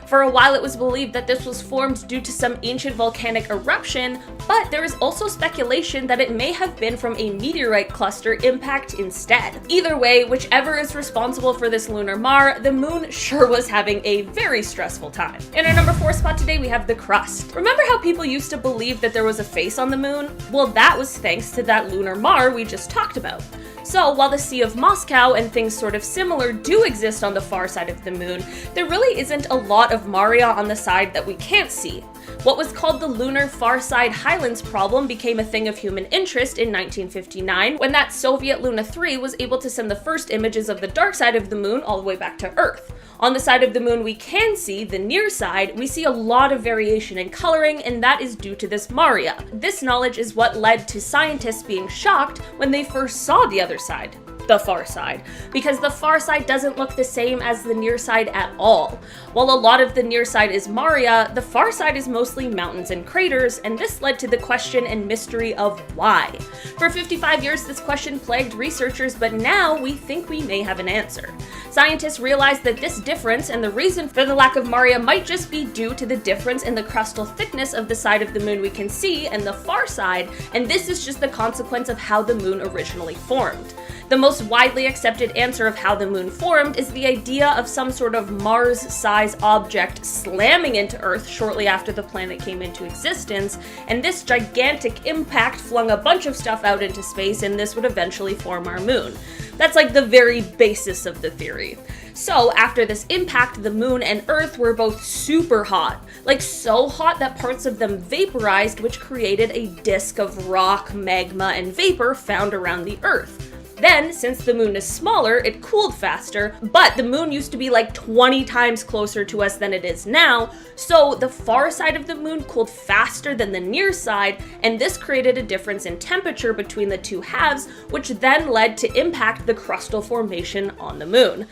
For a while it was believed that this was formed due to some ancient volcanic eruption, but there is also speculation that it may have been from a meteorite cluster impact instead. Either way, whichever is responsible for this lunar mare, the moon sure was having a very stressful time. In our number 4 spot today, we have the crust. Remember how people used to believe that there was a face on the moon? Well, that was thanks to that lunar mare we just talked about. So while the Sea of Moscow and things sort of similar do exist on the far side of the moon, there really isn't a lot of Maria on the side that we can't see. What was called the Lunar Far Side Highlands problem became a thing of human interest in 1959 when that Soviet Luna 3 was able to send the first images of the dark side of the moon all the way back to Earth. On the side of the moon we can see, the near side, we see a lot of variation in coloring, and that is due to this Maria. This knowledge is what led to scientists being shocked when they first saw the other side. The far side, because the far side doesn't look the same as the near side at all. While a lot of the near side is Maria, the far side is mostly mountains and craters, and this led to the question and mystery of why. For 55 years this question plagued researchers, but now we think we may have an answer. Scientists realized that this difference and the reason for the lack of Maria might just be due to the difference in the crustal thickness of the side of the moon we can see and the far side, and this is just the consequence of how the moon originally formed. The most widely accepted answer of how the moon formed is the idea of some sort of Mars-sized object slamming into Earth shortly after the planet came into existence, and this gigantic impact flung a bunch of stuff out into space, and this would eventually form our moon. That's like the very basis of the theory. So after this impact, the moon and Earth were both super hot, like so hot that parts of them vaporized, which created a disk of rock, magma, and vapor found around the Earth. Then, since the moon is smaller, it cooled faster, but the moon used to be like 20 times closer to us than it is now, so the far side of the moon cooled faster than the near side, and this created a difference in temperature between the two halves, which then led to impact the crustal formation on the moon.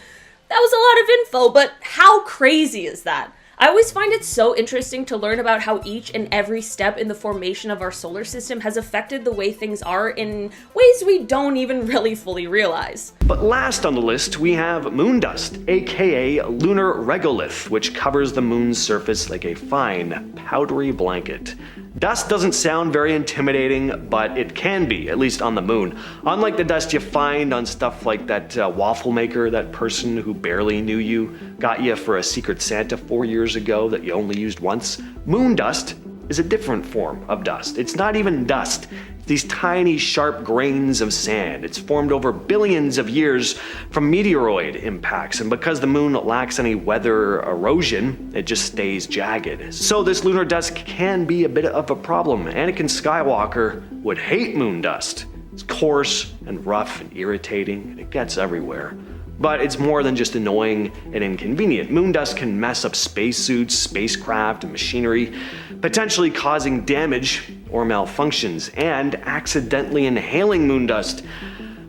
That was a lot of info, but how crazy is that? I always find it so interesting to learn about how each and every step in the formation of our solar system has affected the way things are in ways we don't even really fully realize. But last on the list, we have moon dust, aka lunar regolith, which covers the moon's surface like a fine, powdery blanket. Dust doesn't sound very intimidating, but it can be, at least on the moon. Unlike the dust you find on stuff like that waffle maker, that person who barely knew you, got you for a Secret Santa 4 years ago that you only used once, moon dust is a different form of dust. It's not even dust. These tiny, sharp grains of sand. It's formed over billions of years from meteoroid impacts, and because the moon lacks any weather erosion, it just stays jagged. So this lunar dust can be a bit of a problem. Anakin Skywalker would hate moon dust. It's coarse and rough and irritating, and it gets everywhere. But it's more than just annoying and inconvenient. Moon dust can mess up spacesuits, spacecraft, and machinery, potentially causing damage or malfunctions, and accidentally inhaling moon dust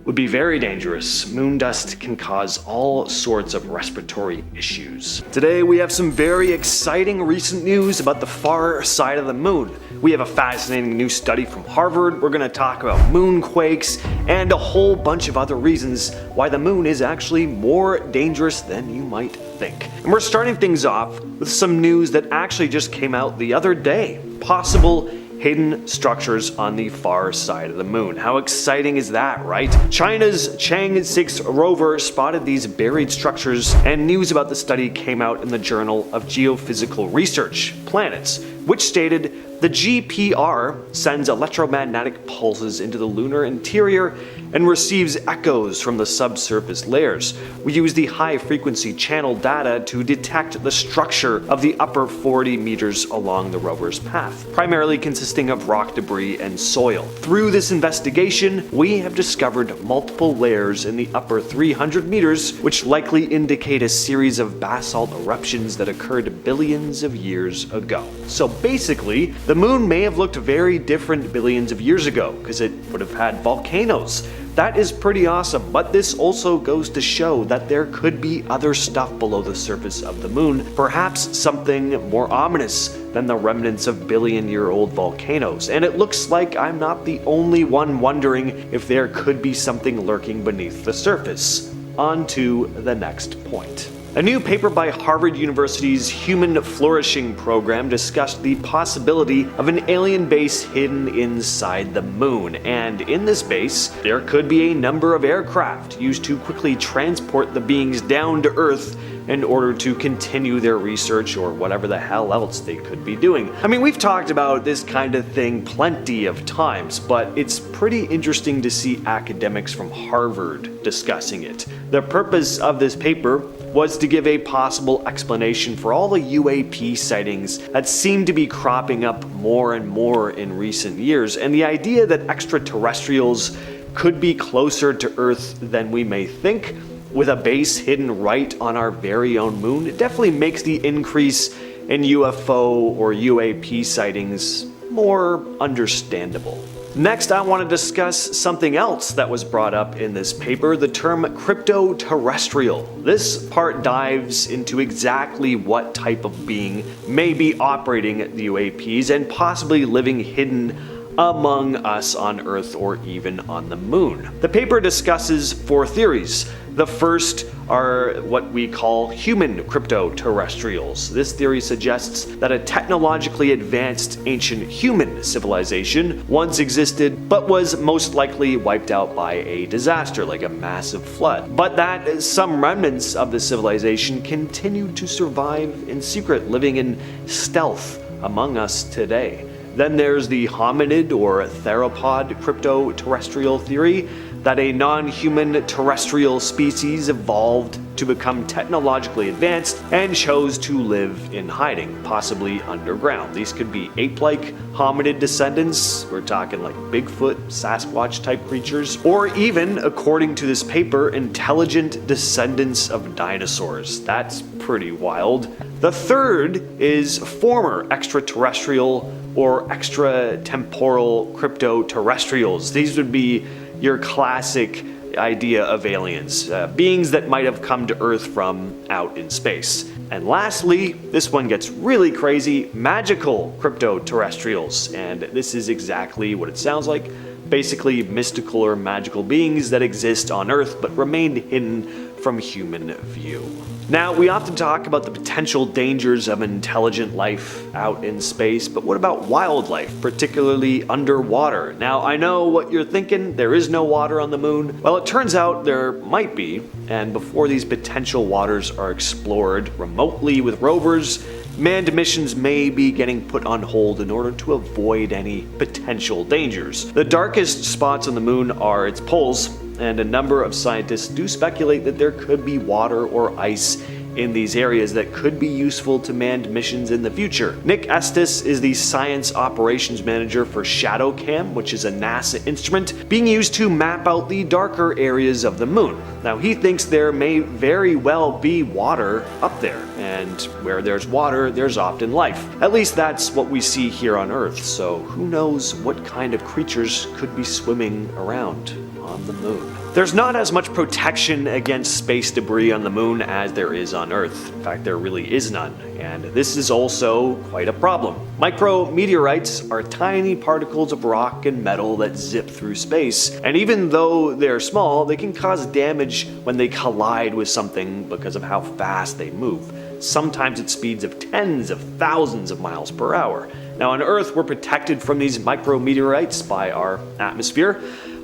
would be very dangerous. Moon dust can cause all sorts of respiratory issues. Today we have some very exciting recent news about the far side of the moon. We have a fascinating new study from Harvard. We're going to talk about moonquakes and a whole bunch of other reasons why the moon is actually more dangerous than you might think. And we're starting things off with some news that actually just came out the other day. Possible hidden structures on the far side of the moon. How exciting is that, right? China's Chang'e 6 rover spotted these buried structures, and news about the study came out in the Journal of Geophysical Research, Planets, which stated the GPR sends electromagnetic pulses into the lunar interior and receives echoes from the subsurface layers. We use the high-frequency channel data to detect the structure of the upper 40 meters along the rover's path, primarily consisting of rock debris and soil. Through this investigation, we have discovered multiple layers in the upper 300 meters, which likely indicate a series of basalt eruptions that occurred billions of years ago. So basically, the moon may have looked very different billions of years ago, because it would have had volcanoes. That is pretty awesome, but this also goes to show that there could be other stuff below the surface of the moon, perhaps something more ominous than the remnants of billion-year-old volcanoes. And it looks like I'm not the only one wondering if there could be something lurking beneath the surface. On to the next point. A new paper by Harvard University's Human Flourishing program discussed the possibility of an alien base hidden inside the moon, and in this base, there could be a number of aircraft used to quickly transport the beings down to Earth in order to continue their research or whatever the hell else they could be doing. I mean, we've talked about this kind of thing plenty of times, but it's pretty interesting to see academics from Harvard discussing it. The purpose of this paper was to give a possible explanation for all the UAP sightings that seem to be cropping up more and more in recent years, and the idea that extraterrestrials could be closer to Earth than we may think, with a base hidden right on our very own moon. It definitely makes the increase in UFO or UAP sightings more understandable. Next, I want to discuss something else that was brought up in this paper, the term crypto-terrestrial. This part dives into exactly what type of being may be operating the UAPs and possibly living hidden among us on Earth or even on the moon. The paper discusses 4 theories. The first are what we call human crypto-terrestrials. This theory suggests that a technologically advanced ancient human civilization once existed, but was most likely wiped out by a disaster like a massive flood, but that some remnants of the civilization continued to survive in secret, living in stealth among us today. Then there's the hominid or theropod crypto-terrestrial theory, that a non-human terrestrial species evolved to become technologically advanced and chose to live in hiding, possibly underground. These could be ape-like hominid descendants, we're talking like Bigfoot, Sasquatch type creatures, or even, according to this paper, intelligent descendants of dinosaurs. That's pretty wild. The third is former extraterrestrial or extratemporal crypto-terrestrials. These would be your classic idea of aliens, beings that might have come to Earth from out in space. And lastly, this one gets really crazy, magical crypto-terrestrials, and this is exactly what it sounds like. Basically mystical or magical beings that exist on Earth but remain hidden from human view. Now, we often talk about the potential dangers of intelligent life out in space, but what about wildlife, particularly underwater? Now, I know what you're thinking, there is no water on the moon. Well, it turns out there might be, and before these potential waters are explored remotely with rovers, manned missions may be getting put on hold in order to avoid any potential dangers. The darkest spots on the moon are its poles, and a number of scientists do speculate that there could be water or ice in these areas that could be useful to manned missions in the future. Nick Estes is the Science Operations Manager for ShadowCam, which is a NASA instrument being used to map out the darker areas of the moon. Now, he thinks there may very well be water up there, and where there's water, there's often life. At least that's what we see here on Earth, so who knows what kind of creatures could be swimming around on the moon. There's not as much protection against space debris on the moon as there is on Earth. In fact, there really is none, and this is also quite a problem. Micrometeorites are tiny particles of rock and metal that zip through space, and even though they're small, they can cause damage when they collide with something because of how fast they move, sometimes at speeds of tens of thousands of miles per hour. Now on Earth, we're protected from these micrometeorites by our atmosphere.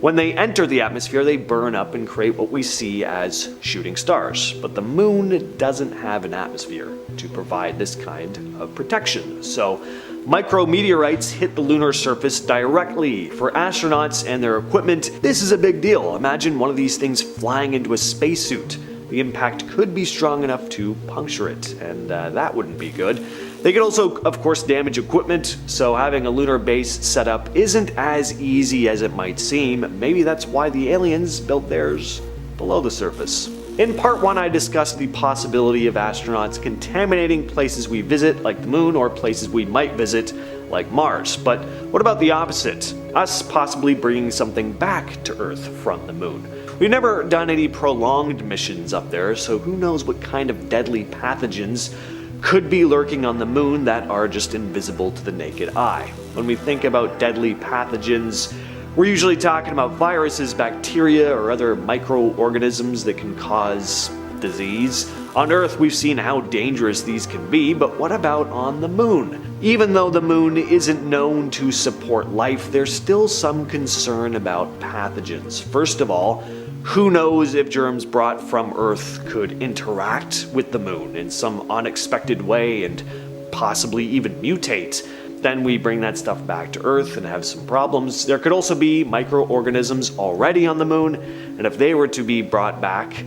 When they enter the atmosphere, they burn up and create what we see as shooting stars. But the moon doesn't have an atmosphere to provide this kind of protection. So micrometeorites hit the lunar surface directly. For astronauts and their equipment, this is a big deal. Imagine one of these things flying into a spacesuit. The impact could be strong enough to puncture it, and that wouldn't be good. They could also, of course, damage equipment, so having a lunar base set up isn't as easy as it might seem. Maybe that's why the aliens built theirs below the surface. In part 1, I discussed the possibility of astronauts contaminating places we visit, like the moon, or places we might visit, like Mars. But what about the opposite? Us possibly bringing something back to Earth from the moon. We've never done any prolonged missions up there, so who knows what kind of deadly pathogens could be lurking on the moon that are just invisible to the naked eye. When we think about deadly pathogens, we're usually talking about viruses, bacteria, or other microorganisms that can cause disease. On Earth, we've seen how dangerous these can be, but what about on the moon? Even though the moon isn't known to support life, there's still some concern about pathogens. First of all, who knows if germs brought from Earth could interact with the moon in some unexpected way and possibly even mutate. Then we bring that stuff back to Earth and have some problems. There could also be microorganisms already on the moon, and if they were to be brought back,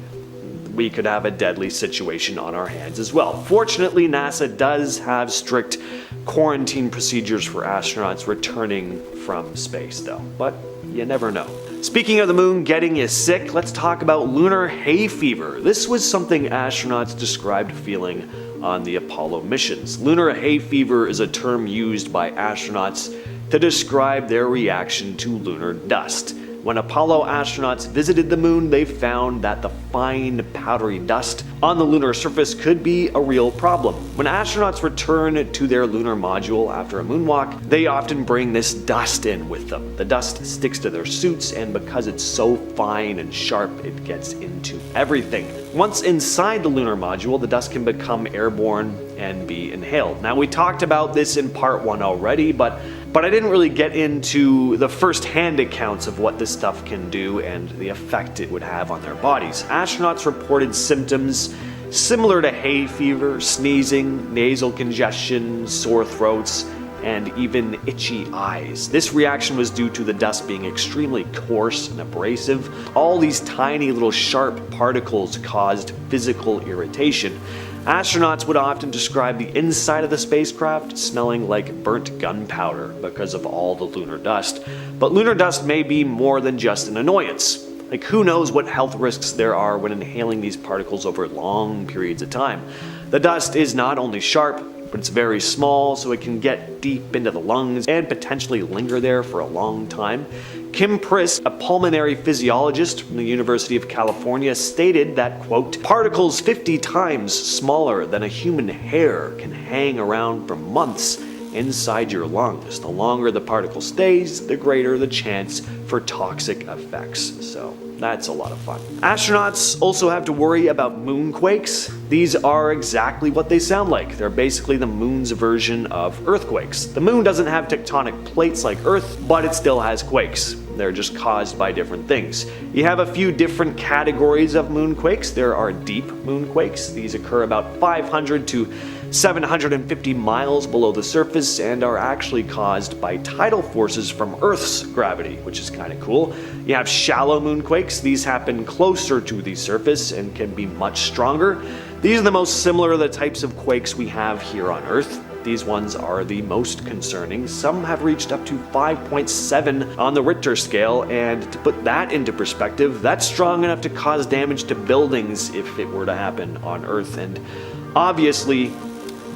we could have a deadly situation on our hands as well. Fortunately, NASA does have strict quarantine procedures for astronauts returning from space though, but you never know. Speaking of the moon getting you sick, let's talk about lunar hay fever. This was something astronauts described feeling on the Apollo missions. Lunar hay fever is a term used by astronauts to describe their reaction to lunar dust. When Apollo astronauts visited the moon, they found that the fine, powdery dust on the lunar surface could be a real problem. When astronauts return to their lunar module after a moonwalk, they often bring this dust in with them. The dust sticks to their suits, and because it's so fine and sharp, it gets into everything. Once inside the lunar module, the dust can become airborne and be inhaled. Now, we talked about this in part 1 already, but I didn't really get into the first-hand accounts of what this stuff can do and the effect it would have on their bodies. Astronauts reported symptoms similar to hay fever, sneezing, nasal congestion, sore throats, and even itchy eyes. This reaction was due to the dust being extremely coarse and abrasive. All these tiny little sharp particles caused physical irritation. Astronauts would often describe the inside of the spacecraft smelling like burnt gunpowder because of all the lunar dust. But lunar dust may be more than just an annoyance. Like, who knows what health risks there are when inhaling these particles over long periods of time. The dust is not only sharp, but it's very small, so it can get deep into the lungs and potentially linger there for a long time. Kim Priss, a pulmonary physiologist from the University of California, stated that, quote, particles 50 times smaller than a human hair can hang around for months inside your lungs. The longer the particle stays, the greater the chance for toxic effects. So that's a lot of fun. Astronauts also have to worry about moonquakes. These are exactly what they sound like. They're basically the moon's version of earthquakes. The moon doesn't have tectonic plates like Earth, but it still has quakes. They're just caused by different things. You have a few different categories of moonquakes. There are deep moonquakes. These occur about 500 to 750 miles below the surface and are actually caused by tidal forces from Earth's gravity, which is kind of cool. You have shallow moonquakes. These happen closer to the surface and can be much stronger. These are the most similar to the types of quakes we have here on Earth. These ones are the most concerning. Some have reached up to 5.7 on the Richter scale, and to put that into perspective, that's strong enough to cause damage to buildings if it were to happen on Earth. And obviously,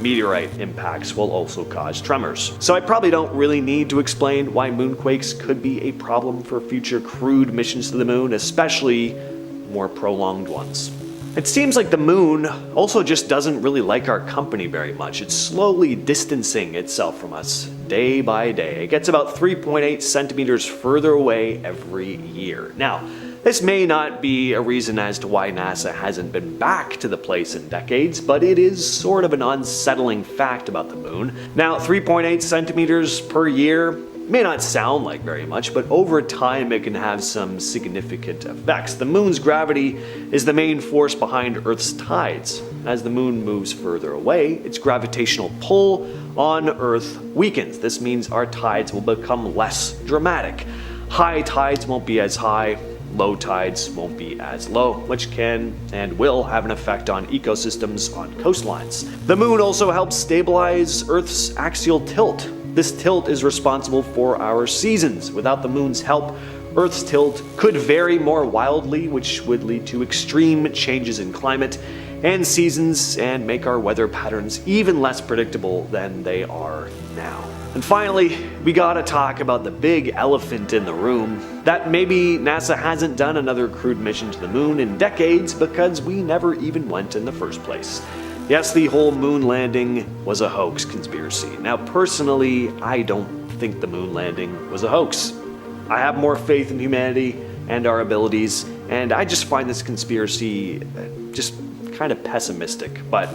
meteorite impacts will also cause tremors. So I probably don't really need to explain why moonquakes could be a problem for future crewed missions to the moon, especially more prolonged ones. It seems like the moon also just doesn't really like our company very much. It's slowly distancing itself from us day by day. It gets about 3.8 centimeters further away every year. Now, this may not be a reason as to why NASA hasn't been back to the place in decades, but it is sort of an unsettling fact about the moon. Now, 3.8 centimeters per year may not sound like very much, but over time it can have some significant effects. The moon's gravity is the main force behind Earth's tides. As the moon moves further away, its gravitational pull on Earth weakens. This means our tides will become less dramatic. High tides won't be as high, low tides won't be as low, which can and will have an effect on ecosystems on coastlines. The moon also helps stabilize Earth's axial tilt. This tilt is responsible for our seasons. Without the moon's help, Earth's tilt could vary more wildly, which would lead to extreme changes in climate and seasons and make our weather patterns even less predictable than they are now. And finally, we gotta talk about the big elephant in the room, that maybe NASA hasn't done another crewed mission to the moon in decades because we never even went in the first place. Yes, the whole moon landing was a hoax conspiracy. Now, personally, I don't think the moon landing was a hoax. I have more faith in humanity and our abilities, and I just find this conspiracy just kind of pessimistic. But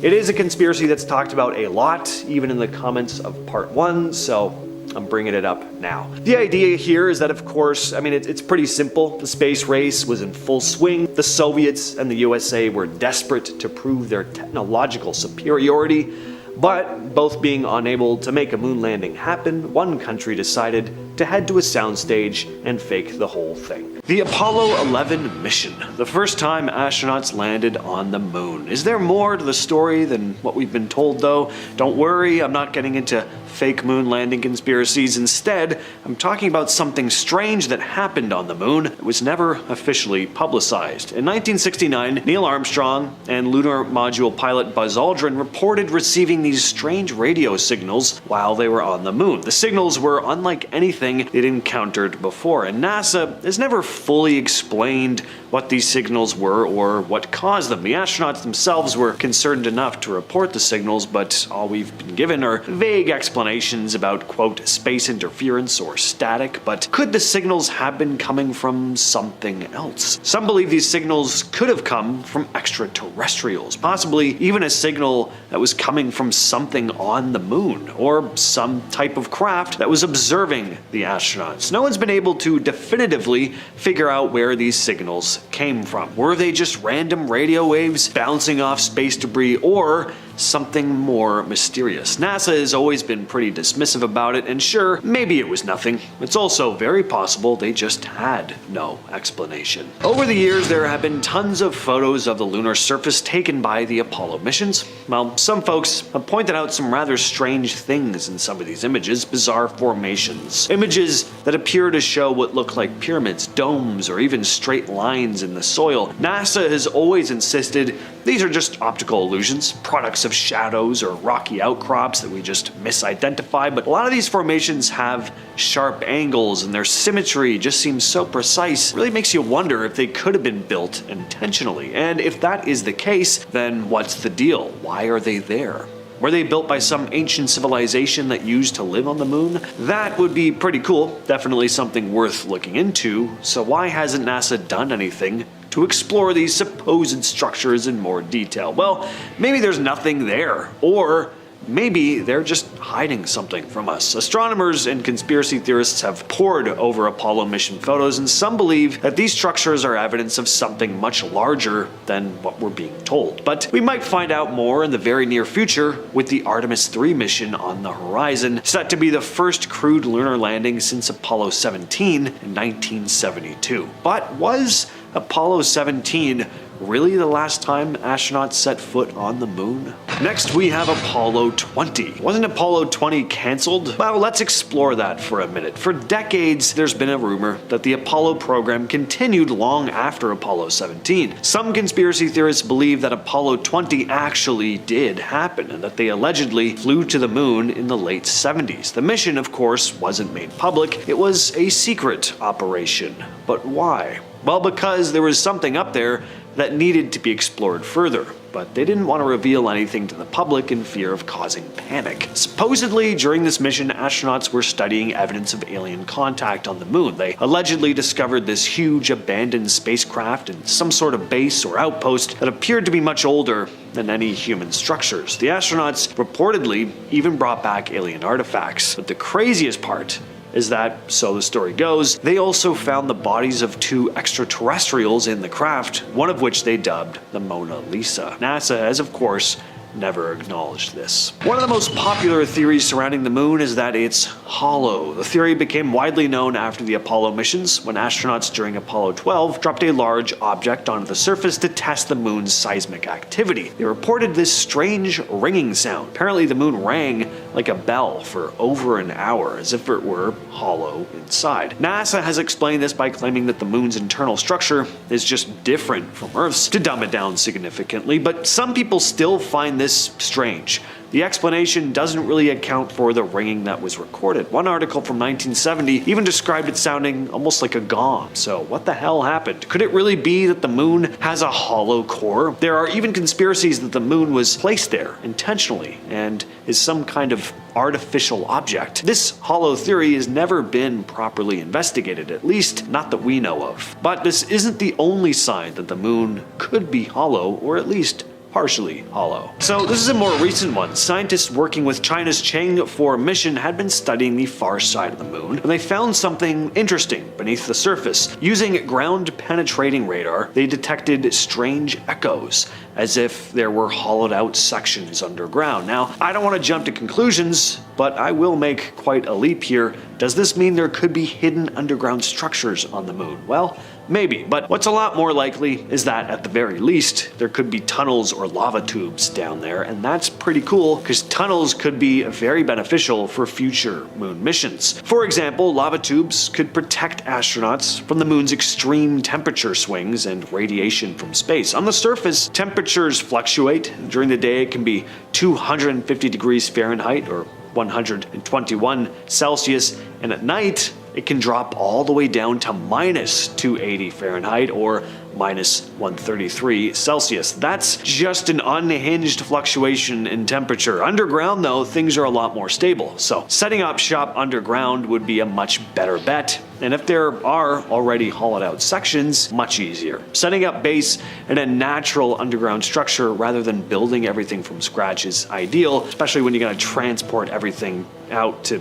it is a conspiracy that's talked about a lot, even in the comments of part 1, so I'm bringing it up now. The idea here is that, of course, it's pretty simple. The space race was in full swing. The Soviets and the USA were desperate to prove their technological superiority, but both being unable to make a moon landing happen, one country decided to head to a soundstage and fake the whole thing. The Apollo 11 mission, the first time astronauts landed on the moon. Is there more to the story than what we've been told, though? Don't worry, I'm not getting into fake moon landing conspiracies. Instead, I'm talking about something strange that happened on the moon that was never officially publicized. In 1969, Neil Armstrong and lunar module pilot Buzz Aldrin reported receiving these strange radio signals while they were on the moon. The signals were unlike anything they'd encountered before, and NASA has never fully explained what these signals were or what caused them. The astronauts themselves were concerned enough to report the signals, but all we've been given are vague explanations about, quote, space interference or static. But could the signals have been coming from something else? Some believe these signals could have come from extraterrestrials, possibly even a signal that was coming from something on the moon, or some type of craft that was observing the astronauts. No one's been able to definitively figure out where these signals came from. Were they just random radio waves bouncing off space debris, or something more mysterious? NASA has always been pretty dismissive about it, and sure, maybe it was nothing. It's also very possible they just had no explanation. Over the years, there have been tons of photos of the lunar surface taken by the Apollo missions. Well, some folks have pointed out some rather strange things in some of these images, bizarre formations. Images that appear to show what look like pyramids, domes, or even straight lines in the soil. NASA has always insisted these are just optical illusions, products of shadows or rocky outcrops that we just misidentify, but a lot of these formations have sharp angles and their symmetry just seems so precise. It really makes you wonder if they could have been built intentionally. And if that is the case, then what's the deal? Why are they there? Were they built by some ancient civilization that used to live on the moon? That would be pretty cool, definitely something worth looking into. So why hasn't NASA done anything to explore these supposed structures in more detail? Well, maybe there's nothing there, or maybe they're just hiding something from us. Astronomers and conspiracy theorists have pored over Apollo mission photos, and some believe that these structures are evidence of something much larger than what we're being told. But we might find out more in the very near future, with the Artemis 3 mission on the horizon, set to be the first crewed lunar landing since Apollo 17 in 1972. But was Apollo 17 really the last time astronauts set foot on the moon? Next, we have Apollo 20. Wasn't Apollo 20 cancelled? Well, let's explore that for a minute. For decades, there's been a rumor that the Apollo program continued long after Apollo 17. Some conspiracy theorists believe that Apollo 20 actually did happen, and that they allegedly flew to the moon in the late 70s. The mission, of course, wasn't made public. It was a secret operation. But why? Well, because there was something up there that needed to be explored further, but they didn't want to reveal anything to the public in fear of causing panic. Supposedly, during this mission, astronauts were studying evidence of alien contact on the moon. They allegedly discovered this huge abandoned spacecraft and some sort of base or outpost that appeared to be much older than any human structures. The astronauts reportedly even brought back alien artifacts. But the craziest part is that, so the story goes, they also found the bodies of 2 extraterrestrials in the craft, one of which they dubbed the Mona Lisa. NASA has, of course, never acknowledged this. One of the most popular theories surrounding the moon is that it's hollow. The theory became widely known after the Apollo missions, when astronauts during Apollo 12 dropped a large object onto the surface to test the moon's seismic activity. They reported this strange ringing sound. Apparently the moon rang like a bell for over an hour, as if it were hollow inside. NASA has explained this by claiming that the moon's internal structure is just different from Earth's, to dumb it down significantly, but some people still find this strange. The explanation doesn't really account for the ringing that was recorded. One article from 1970 even described it sounding almost like a gong. So what the hell happened? Could it really be that the moon has a hollow core? There are even conspiracies that the moon was placed there intentionally and is some kind of artificial object. This hollow theory has never been properly investigated, at least not that we know of. But this isn't the only sign that the moon could be hollow, or at least partially hollow. So this is a more recent one. Scientists working with China's Chang'e 4 mission had been studying the far side of the moon, and they found something interesting beneath the surface. Using ground-penetrating radar, they detected strange echoes, as if there were hollowed out sections underground. Now, I don't want to jump to conclusions, but I will make quite a leap here. Does this mean there could be hidden underground structures on the moon? Well, maybe, but what's a lot more likely is that at the very least, there could be tunnels or lava tubes down there, and that's pretty cool because tunnels could be very beneficial for future moon missions. For example, lava tubes could protect astronauts from the moon's extreme temperature swings and radiation from space. On the surface, temperatures fluctuate. During the day, it can be 250 degrees Fahrenheit or 121 Celsius, and at night, it can drop all the way down to minus 280 Fahrenheit or minus 133 Celsius. That's just an unhinged fluctuation in temperature. Underground, though, things are a lot more stable. So setting up shop underground would be a much better bet. And if there are already hollowed out sections, much easier. Setting up base in a natural underground structure rather than building everything from scratch is ideal, especially when you're going to transport everything out to,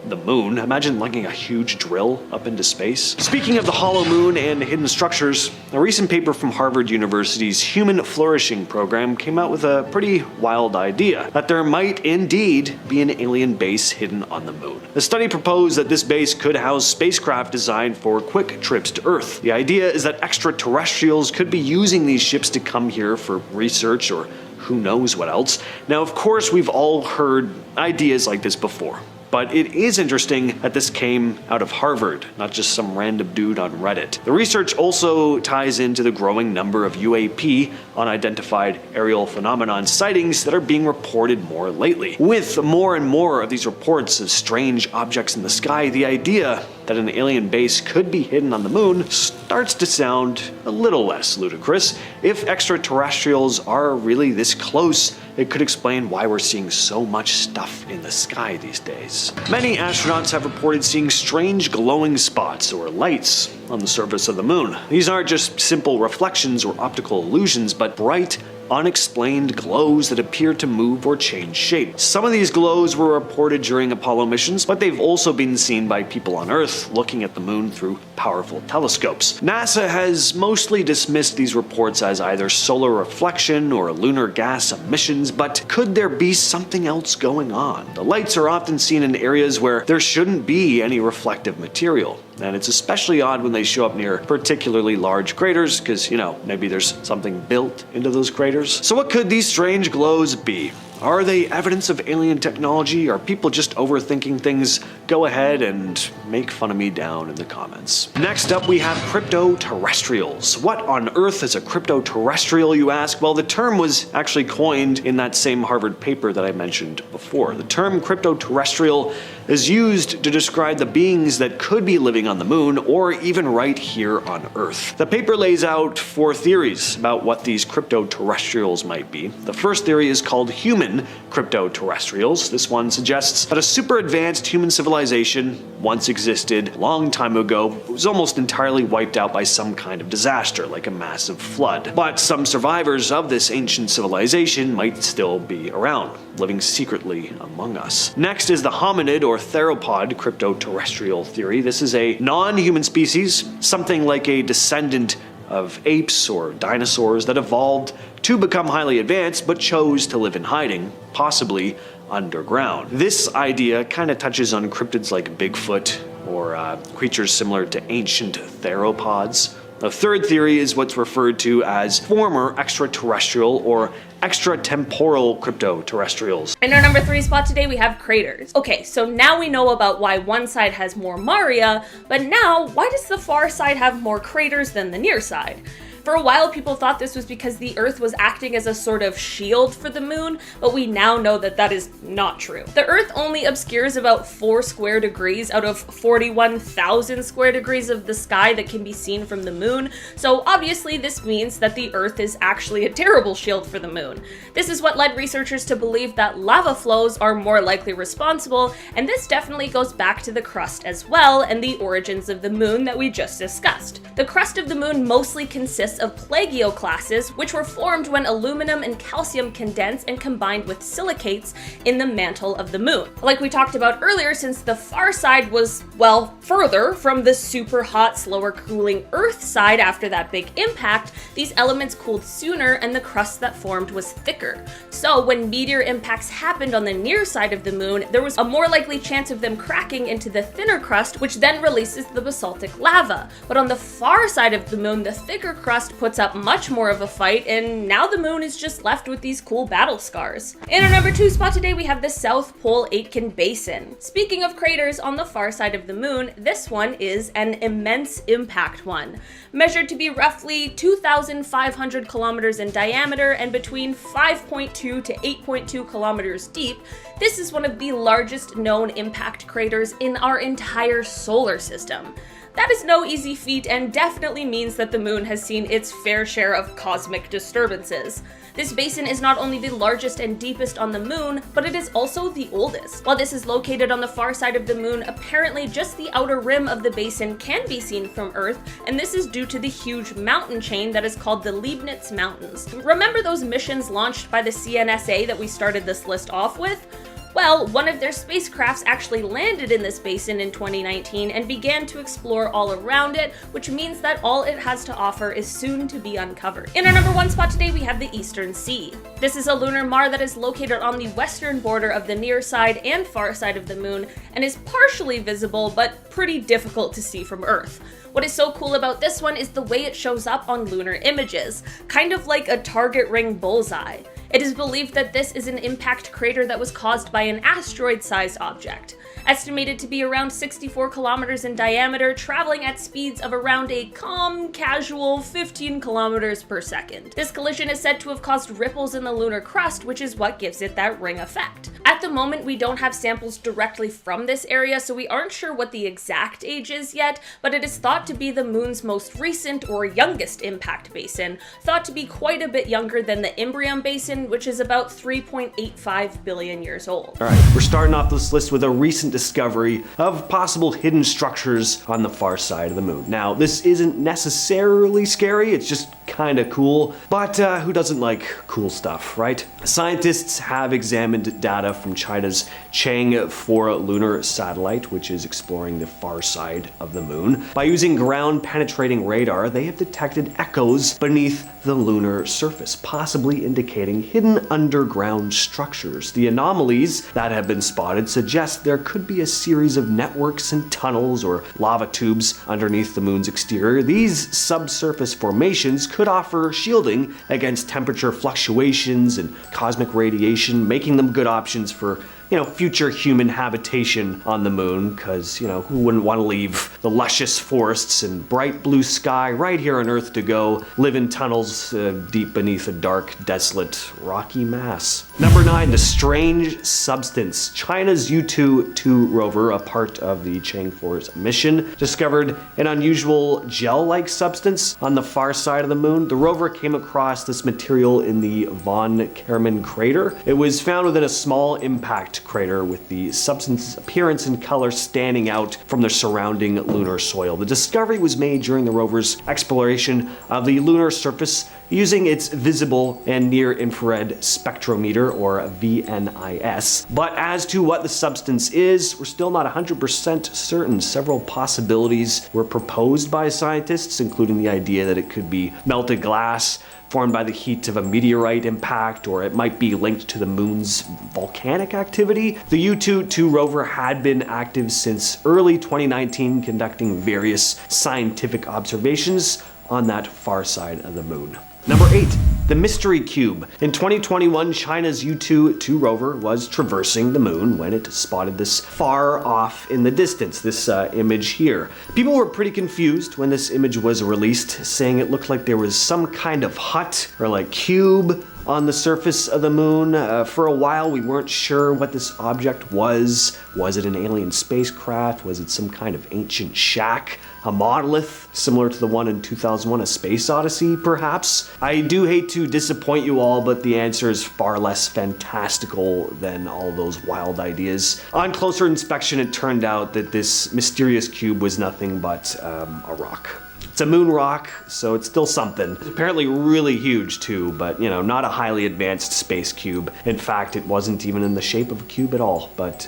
the moon. Imagine lugging a huge drill up into space. Speaking of the hollow moon and hidden structures, a recent paper from Harvard University's Human Flourishing program came out with a pretty wild idea, that there might indeed be an alien base hidden on the moon. The study proposed that this base could house spacecraft designed for quick trips to Earth. The idea is that extraterrestrials could be using these ships to come here for research or who knows what else. Now, of course, we've all heard ideas like this before, but it is interesting that this came out of Harvard, not just some random dude on Reddit. The research also ties into the growing number of UAP, unidentified aerial phenomenon sightings, that are being reported more lately. With more and more of these reports of strange objects in the sky, the idea that an alien base could be hidden on the moon starts to sound a little less ludicrous. If extraterrestrials are really this close, it could explain why we're seeing so much stuff in the sky these days. Many astronauts have reported seeing strange glowing spots or lights on the surface of the moon. These aren't just simple reflections or optical illusions, but bright, unexplained glows that appear to move or change shape. Some of these glows were reported during Apollo missions, but they've also been seen by people on Earth looking at the moon through powerful telescopes. NASA has mostly dismissed these reports as either solar reflection or lunar gas emissions, but could there be something else going on? The lights are often seen in areas where there shouldn't be any reflective material. And it's especially odd when they show up near particularly large craters, because, maybe there's something built into those craters. So what could these strange glows be? Are they evidence of alien technology? Are people just overthinking things go ahead and make fun of me down in the comments. Next up, we have crypto-terrestrials. What on earth is a crypto-terrestrial, you ask? Well, the term was actually coined in that same Harvard paper that I mentioned before. The term crypto-terrestrial is used to describe the beings that could be living on the moon or even right here on Earth. The paper lays out 4 theories about what these crypto-terrestrials might be. The first theory is called human crypto-terrestrials. This one suggests that a super advanced human civilization once existed a long time ago, but was almost entirely wiped out by some kind of disaster, like a massive flood. But some survivors of this ancient civilization might still be around, living secretly among us. Next is the hominid or theropod crypto-terrestrial theory. This is a non-human species, something like a descendant of apes or dinosaurs that evolved to become highly advanced but chose to live in hiding, possibly underground. This idea kind of touches on cryptids like Bigfoot or creatures similar to ancient theropods. The third theory is what's referred to as former extraterrestrial or extratemporal crypto-terrestrials. In our number 3 spot today, we have craters. Okay, so now we know about why one side has more Maria, but now, why does the far side have more craters than the near side? For a while, people thought this was because the Earth was acting as a sort of shield for the moon, but we now know that that is not true. The Earth only obscures about 4 square degrees out of 41,000 square degrees of the sky that can be seen from the moon, so obviously this means that the Earth is actually a terrible shield for the moon. This is what led researchers to believe that lava flows are more likely responsible, and this definitely goes back to the crust as well and the origins of the moon that we just discussed. The crust of the moon mostly consists of plagioclases, which were formed when aluminum and calcium condensed and combined with silicates in the mantle of the moon. Like we talked about earlier, since the far side was, well, further from the super hot, slower cooling Earth side after that big impact, these elements cooled sooner and the crust that formed was thicker. So when meteor impacts happened on the near side of the moon, there was a more likely chance of them cracking into the thinner crust, which then releases the basaltic lava. But on the far side of the moon, the thicker crust puts up much more of a fight, and now the moon is just left with these cool battle scars. In our number 2 spot today, we have the South Pole Aitken Basin. Speaking of craters on the far side of the moon, this one is an immense impact one. Measured to be roughly 2,500 kilometers in diameter and between 5.2 to 8.2 kilometers deep, this is one of the largest known impact craters in our entire solar system. That is no easy feat and definitely means that the moon has seen its fair share of cosmic disturbances. This basin is not only the largest and deepest on the moon, but it is also the oldest. While this is located on the far side of the moon, apparently just the outer rim of the basin can be seen from Earth, and this is due to the huge mountain chain that is called the Leibniz Mountains. Remember those missions launched by the CNSA that we started this list off with? Well, one of their spacecrafts actually landed in this basin in 2019 and began to explore all around it, which means that all it has to offer is soon to be uncovered. In our number 1 spot today, we have the Eastern Sea. This is a lunar mare that is located on the western border of the near side and far side of the moon and is partially visible but pretty difficult to see from Earth. What is so cool about this one is the way it shows up on lunar images, kind of like a target ring bullseye. It is believed that this is an impact crater that was caused by an asteroid-sized object. Estimated to be around 64 kilometers in diameter, traveling at speeds of around a calm, casual 15 kilometers per second. This collision is said to have caused ripples in the lunar crust, which is what gives it that ring effect. At the moment, we don't have samples directly from this area, so we aren't sure what the exact age is yet, but it is thought to be the moon's most recent or youngest impact basin, thought to be quite a bit younger than the Imbrium basin, which is about 3.85 billion years old. Alright, we're starting off this list with a recent discovery of possible hidden structures on the far side of the moon. Now, this isn't necessarily scary, it's just kinda cool, but who doesn't like cool stuff, right? Scientists have examined data from China's Chang'e 4 lunar satellite, which is exploring the far side of the moon. By using ground-penetrating radar, they have detected echoes beneath the lunar surface, possibly indicating hidden underground structures. The anomalies that have been spotted suggest there could be a series of networks and tunnels or lava tubes underneath the moon's exterior. These subsurface formations could offer shielding against temperature fluctuations and cosmic radiation, making them good options for future human habitation on the moon, because, who wouldn't want to leave the luscious forests and bright blue sky right here on Earth to go live in tunnels deep beneath a dark, desolate, rocky mass. Number 9, the strange substance. China's U-2 rover, a part of the Chang'e's mission, discovered an unusual gel-like substance on the far side of the moon. The rover came across this material in the von Karman crater. It was found within a small impact crater, with the substance's appearance and color standing out from the surrounding lunar soil. The discovery was made during the rover's exploration of the lunar surface using its visible and near-infrared spectrometer, or VNIS. But as to what the substance is, we're still not 100% certain. Several possibilities were proposed by scientists, including the idea that it could be melted glass formed by the heat of a meteorite impact, or it might be linked to the moon's volcanic activity. The U-2 rover had been active since early 2019, conducting various scientific observations on that far side of the moon. Number 8, the mystery cube. In 2021, China's U-2 rover was traversing the moon when it spotted this far off in the distance, this image here. People were pretty confused when this image was released, saying it looked like there was some kind of hut or like cube on the surface of the moon. For a while, we weren't sure what this object was. Was it an alien spacecraft? Was it some kind of ancient shack? A monolith, similar to the one in 2001, A Space Odyssey, perhaps? I do hate to disappoint you all, but the answer is far less fantastical than all those wild ideas. On closer inspection, it turned out that this mysterious cube was nothing but a rock. It's a moon rock, so it's still something. It's apparently really huge too, but not a highly advanced space cube. In fact, it wasn't even in the shape of a cube at all, but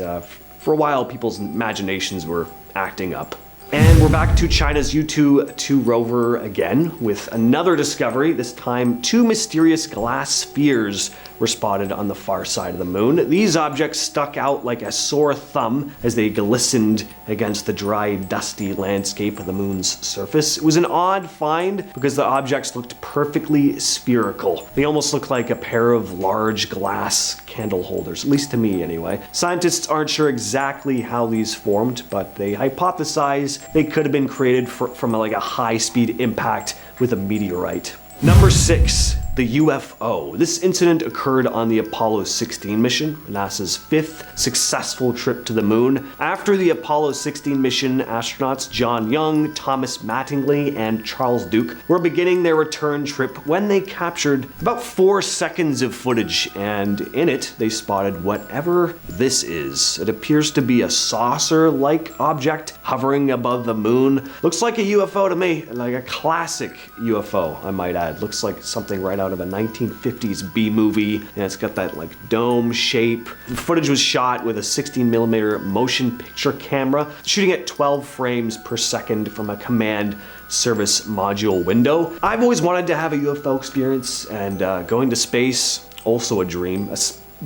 for a while, people's imaginations were acting up. And we're back to China's U-2 rover again with another discovery. This time, 2 mysterious glass spheres were spotted on the far side of the moon. These objects stuck out like a sore thumb as they glistened against the dry, dusty landscape of the moon's surface. It was an odd find because the objects looked perfectly spherical. They almost looked like a pair of large glass candle holders, at least to me anyway. Scientists aren't sure exactly how these formed, but they hypothesize they could have been created from a high-speed impact with a meteorite. Number 6, the UFO. This incident occurred on the Apollo 16 mission, NASA's 5th successful trip to the moon. After the Apollo 16 mission, astronauts John Young, Thomas Mattingly, and Charles Duke were beginning their return trip when they captured about 4 seconds of footage, and in it, they spotted whatever this is. It appears to be a saucer-like object hovering above the moon. Looks like a UFO to me, like a classic UFO, I might add. Looks like something right out of a 1950s B-movie, and it's got that dome shape. The footage was shot with a 16mm motion picture camera, shooting at 12 frames per second from a command service module window. I've always wanted to have a UFO experience, and going to space, also a dream.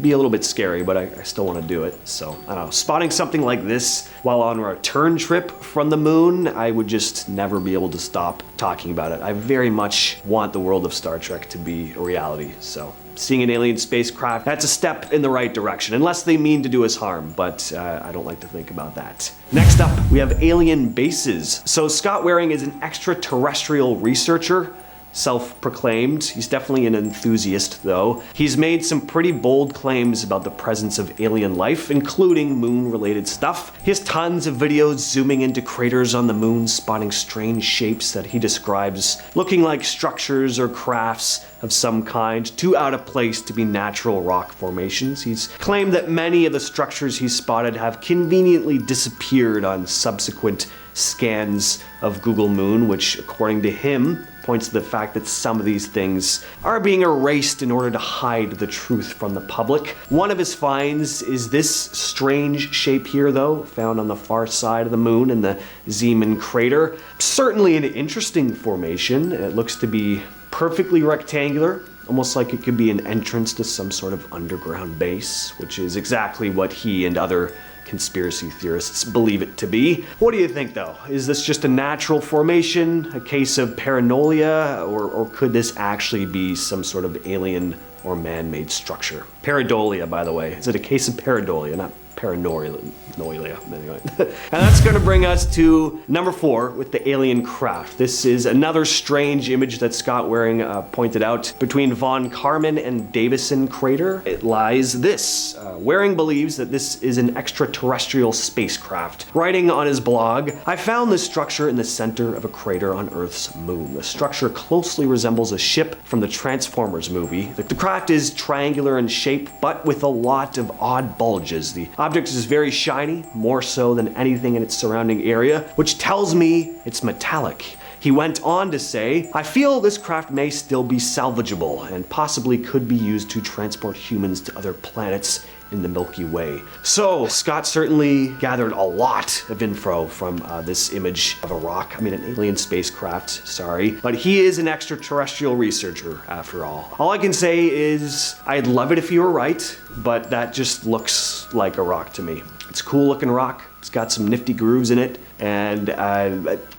Be a little bit scary, but I still want to do it. So, I don't know, spotting something like this while on a return trip from the moon, I would just never be able to stop talking about it. I very much want the world of Star Trek to be a reality, so seeing an alien spacecraft, that's a step in the right direction, unless they mean to do us harm, but I don't like to think about that. Next up, we have alien bases. So Scott Waring is an extraterrestrial researcher, self-proclaimed. He's definitely an enthusiast, though. He's made some pretty bold claims about the presence of alien life, including moon-related stuff. He has tons of videos zooming into craters on the moon, spotting strange shapes that he describes looking like structures or crafts of some kind, too out of place to be natural rock formations. He's claimed that many of the structures he's spotted have conveniently disappeared on subsequent scans of Google Moon, which, according to him, points to the fact that some of these things are being erased in order to hide the truth from the public. One of his finds is this strange shape here, though, found on the far side of the moon in the Zeeman crater. Certainly an interesting formation. It looks to be perfectly rectangular, almost like it could be an entrance to some sort of underground base, which is exactly what he and other conspiracy theorists believe it to be. What do you think, though? Is this just a natural formation, a case of paranoia, or could this actually be some sort of alien or man-made structure. Pareidolia, by the way. Is it a case of pareidolia, not paranoia? Anyway. And that's going to bring us to number 4 with the alien craft. This is another strange image that Scott Waring pointed out. Between Von Karman and Davison crater, it lies this. Waring believes that this is an extraterrestrial spacecraft. Writing on his blog, I found this structure in the center of a crater on Earth's moon. The structure closely resembles a ship from the Transformers movie. The craft is triangular in shape, but with a lot of odd bulges. The object is very shiny, more so than anything in its surrounding area, which tells me it's metallic. He went on to say, I feel this craft may still be salvageable and possibly could be used to transport humans to other planets in the Milky Way. So Scott certainly gathered a lot of info from this image of a rock. I mean, an alien spacecraft, sorry. But he is an extraterrestrial researcher after all. All I can say is I'd love it if you were right, but that just looks like a rock to me. It's a cool looking rock. It's got some nifty grooves in it, and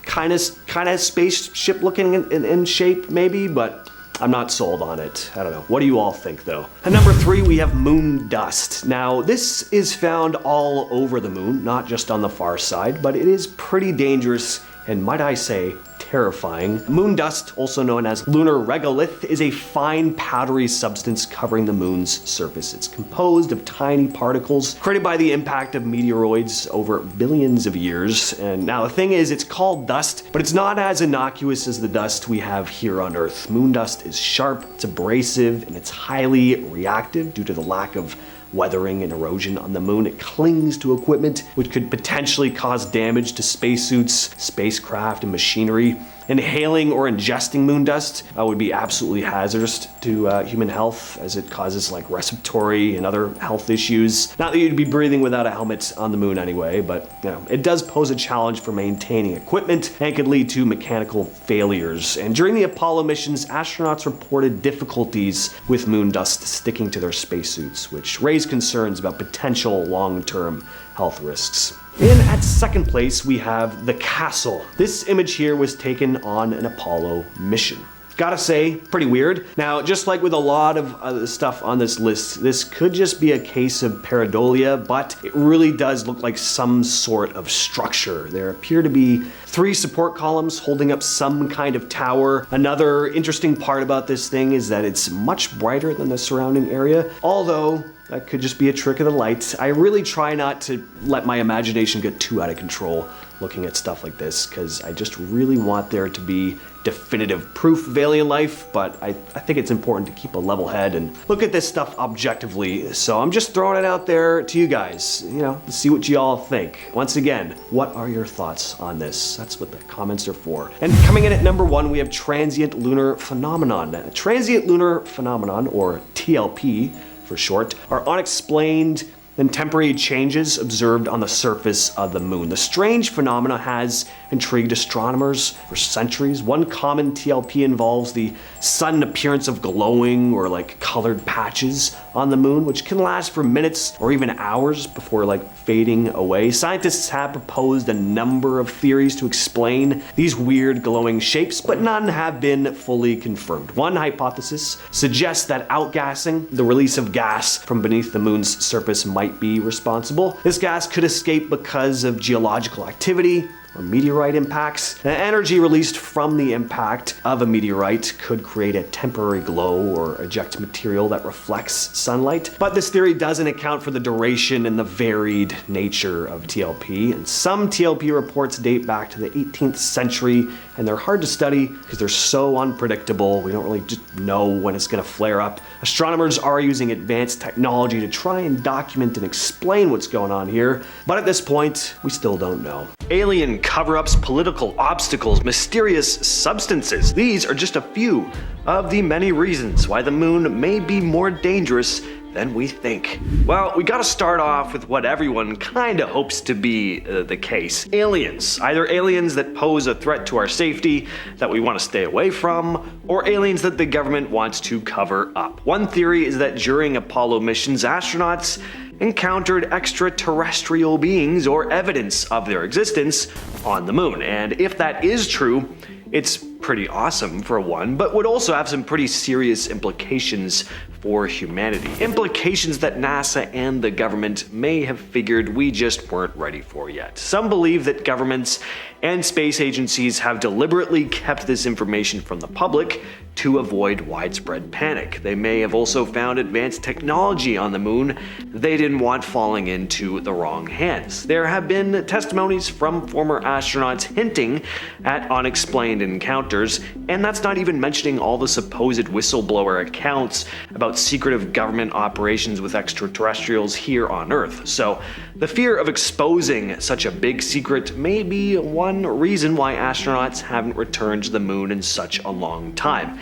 kind of spaceship looking in shape maybe, but I'm not sold on it. I don't know. What do you all think though? At number 3, we have moon dust. Now, this is found all over the moon, not just on the far side, but it is pretty dangerous and, might I say, terrifying. Moon dust, also known as lunar regolith, is a fine powdery substance covering the moon's surface. It's composed of tiny particles created by the impact of meteoroids over billions of years. And now the thing is, it's called dust, but it's not as innocuous as the dust we have here on Earth. Moon dust is sharp, it's abrasive, and it's highly reactive due to the lack of weathering and erosion on the moon. It clings to equipment, which could potentially cause damage to spacesuits, spacecraft, and machinery. Inhaling or ingesting moon dust would be absolutely hazardous to human health, as it causes like respiratory and other health issues. Not that you'd be breathing without a helmet on the moon anyway, but you know, it does pose a challenge for maintaining equipment and could lead to mechanical failures. And during the Apollo missions, astronauts reported difficulties with moon dust sticking to their spacesuits, which raised concerns about potential long-term health risks. And at second place, we have the castle. This image here was taken on an Apollo mission. Gotta say, pretty weird. Now, just like with a lot of stuff on this list, this could just be a case of pareidolia, but it really does look like some sort of structure. There appear to be 3 support columns holding up some kind of tower. Another interesting part about this thing is that it's much brighter than the surrounding area, although that could just be a trick of the light. I really try not to let my imagination get too out of control looking at stuff like this, because I just really want there to be definitive proof of alien life, but I think it's important to keep a level head and look at this stuff objectively. So I'm just throwing it out there to you guys, you know, to see what you all think. Once again, what are your thoughts on this? That's what the comments are for. And coming in at number 1, we have transient lunar phenomenon. Transient lunar phenomenon, or TLP for short, are unexplained and temporary changes observed on the surface of the moon. The strange phenomena has intrigued astronomers for centuries. One common TLP involves the sudden appearance of glowing or like colored patches on the moon, which can last for minutes or even hours before like fading away. Scientists have proposed a number of theories to explain these weird glowing shapes, but none have been fully confirmed. One hypothesis suggests that outgassing, the release of gas from beneath the moon's surface, might be responsible. This gas could escape because of geological activity or meteorite impacts. The energy released from the impact of a meteorite could create a temporary glow or eject material that reflects sunlight. But this theory doesn't account for the duration and the varied nature of TLP. And some TLP reports date back to the 18th century, and they're hard to study because they're so unpredictable. We don't really just know when it's going to flare up. Astronomers are using advanced technology to try and document and explain what's going on here, but at this point, we still don't know. Alien cover-ups, political obstacles, mysterious substances. These are just a few of the many reasons why the moon may be more dangerous than we think. Well, we gotta start off with what everyone kinda hopes to be the case. Aliens. Either aliens that pose a threat to our safety that we want to stay away from, or aliens that the government wants to cover up. One theory is that during Apollo missions, astronauts encountered extraterrestrial beings or evidence of their existence on the moon. And if that is true, it's pretty awesome for one, but would also have some pretty serious implications for humanity. Implications that NASA and the government may have figured we just weren't ready for yet. Some believe that governments and space agencies have deliberately kept this information from the public to avoid widespread panic. They may have also found advanced technology on the moon they didn't want falling into the wrong hands. There have been testimonies from former astronauts hinting at unexplained encounters, and that's not even mentioning all the supposed whistleblower accounts about secretive government operations with extraterrestrials here on Earth. So the fear of exposing such a big secret may be one reason why astronauts haven't returned to the moon in such a long time.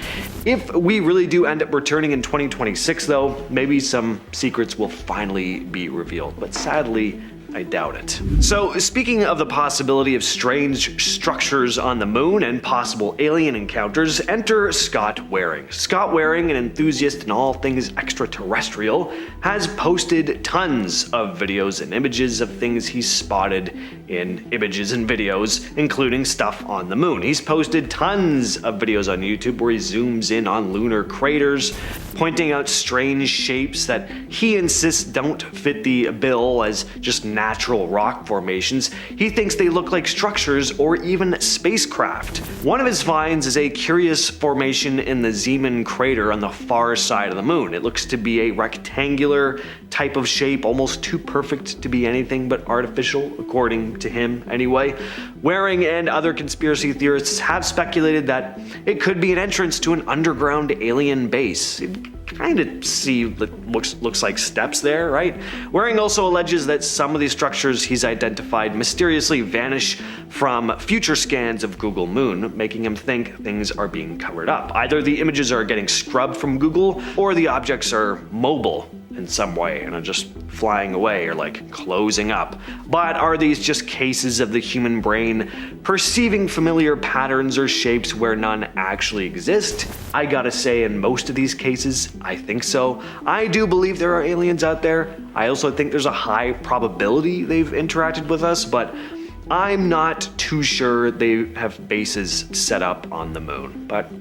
If we really do end up returning in 2026 though, maybe some secrets will finally be revealed, but sadly, I doubt it. So speaking of the possibility of strange structures on the moon and possible alien encounters, enter Scott Waring. Scott Waring, an enthusiast in all things extraterrestrial, has posted tons of videos and images of things he's spotted in images and videos, including stuff on the moon. He's posted tons of videos on YouTube where he zooms in on lunar craters, pointing out strange shapes that he insists don't fit the bill as just natural rock formations. He thinks they look like structures or even spacecraft. One of his finds is a curious formation in the Zeeman crater on the far side of the moon. It looks to be a rectangular type of shape, almost too perfect to be anything but artificial, according to him anyway. Waring and other conspiracy theorists have speculated that it could be an entrance to an underground alien base. Kind of see that looks like steps there, right? Waring also alleges that some of these structures he's identified mysteriously vanish from future scans of Google Moon, making him think things are being covered up. Either the images are getting scrubbed from Google, or the objects are mobile in some way and are just flying away or like closing up. But are these just cases of the human brain perceiving familiar patterns or shapes where none actually exist? I gotta say, in most of these cases, I think so. I do believe there are aliens out there. I also think there's a high probability they've interacted with us, but I'm not too sure they have bases set up on the moon. But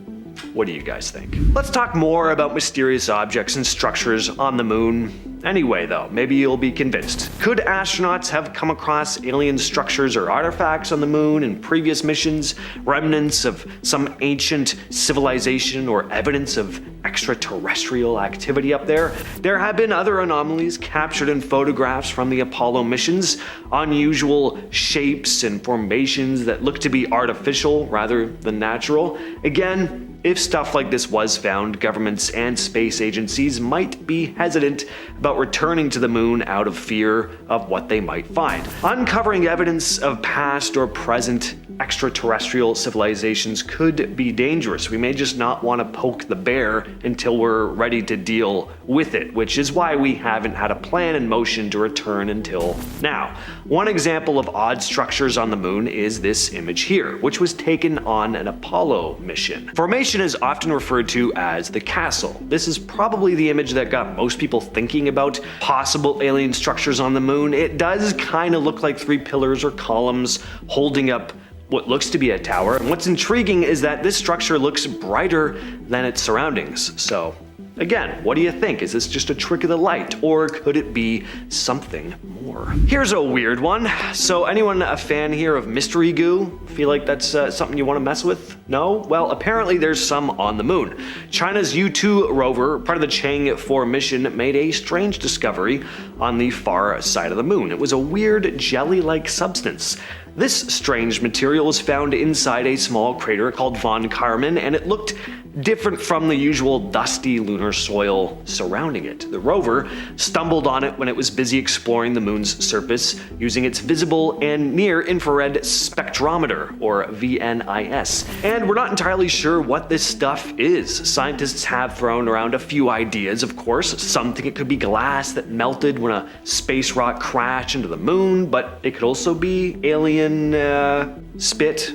what do you guys think? Let's talk more about mysterious objects and structures on the moon. Anyway though, maybe you'll be convinced. Could astronauts have come across alien structures or artifacts on the moon in previous missions? Remnants of some ancient civilization or evidence of extraterrestrial activity up there? There have been other anomalies captured in photographs from the Apollo missions. Unusual shapes and formations that look to be artificial rather than natural. Again, if stuff like this was found, governments and space agencies might be hesitant about returning to the moon out of fear of what they might find. Uncovering evidence of past or present extraterrestrial civilizations could be dangerous. We may just not want to poke the bear until we're ready to deal with it, which is why we haven't had a plan in motion to return until now. One example of odd structures on the moon is this image here, which was taken on an Apollo mission. Formation is often referred to as the castle. This is probably the image that got most people thinking about possible alien structures on the moon. It does kind of look like three pillars or columns holding up what looks to be a tower. And what's intriguing is that this structure looks brighter than its surroundings. So again, what do you think? Is this just a trick of the light, or could it be something more? Here's a weird one. So anyone a fan here of mystery goo? Feel like that's something you want to mess with? No? Well, apparently there's some on the moon. China's U2 rover, part of the Chang'e 4 mission, made a strange discovery on the far side of the moon. It was a weird jelly-like substance. This strange material was found inside a small crater called von Karman, and it looked different from the usual dusty lunar soil surrounding it. The rover stumbled on it when it was busy exploring the moon's surface using its visible and near-infrared spectrometer, or VNIS. And we're not entirely sure what this stuff is. Scientists have thrown around a few ideas, of course. Some think it could be glass that melted when a space rock crashed into the moon, but it could also be alien spit.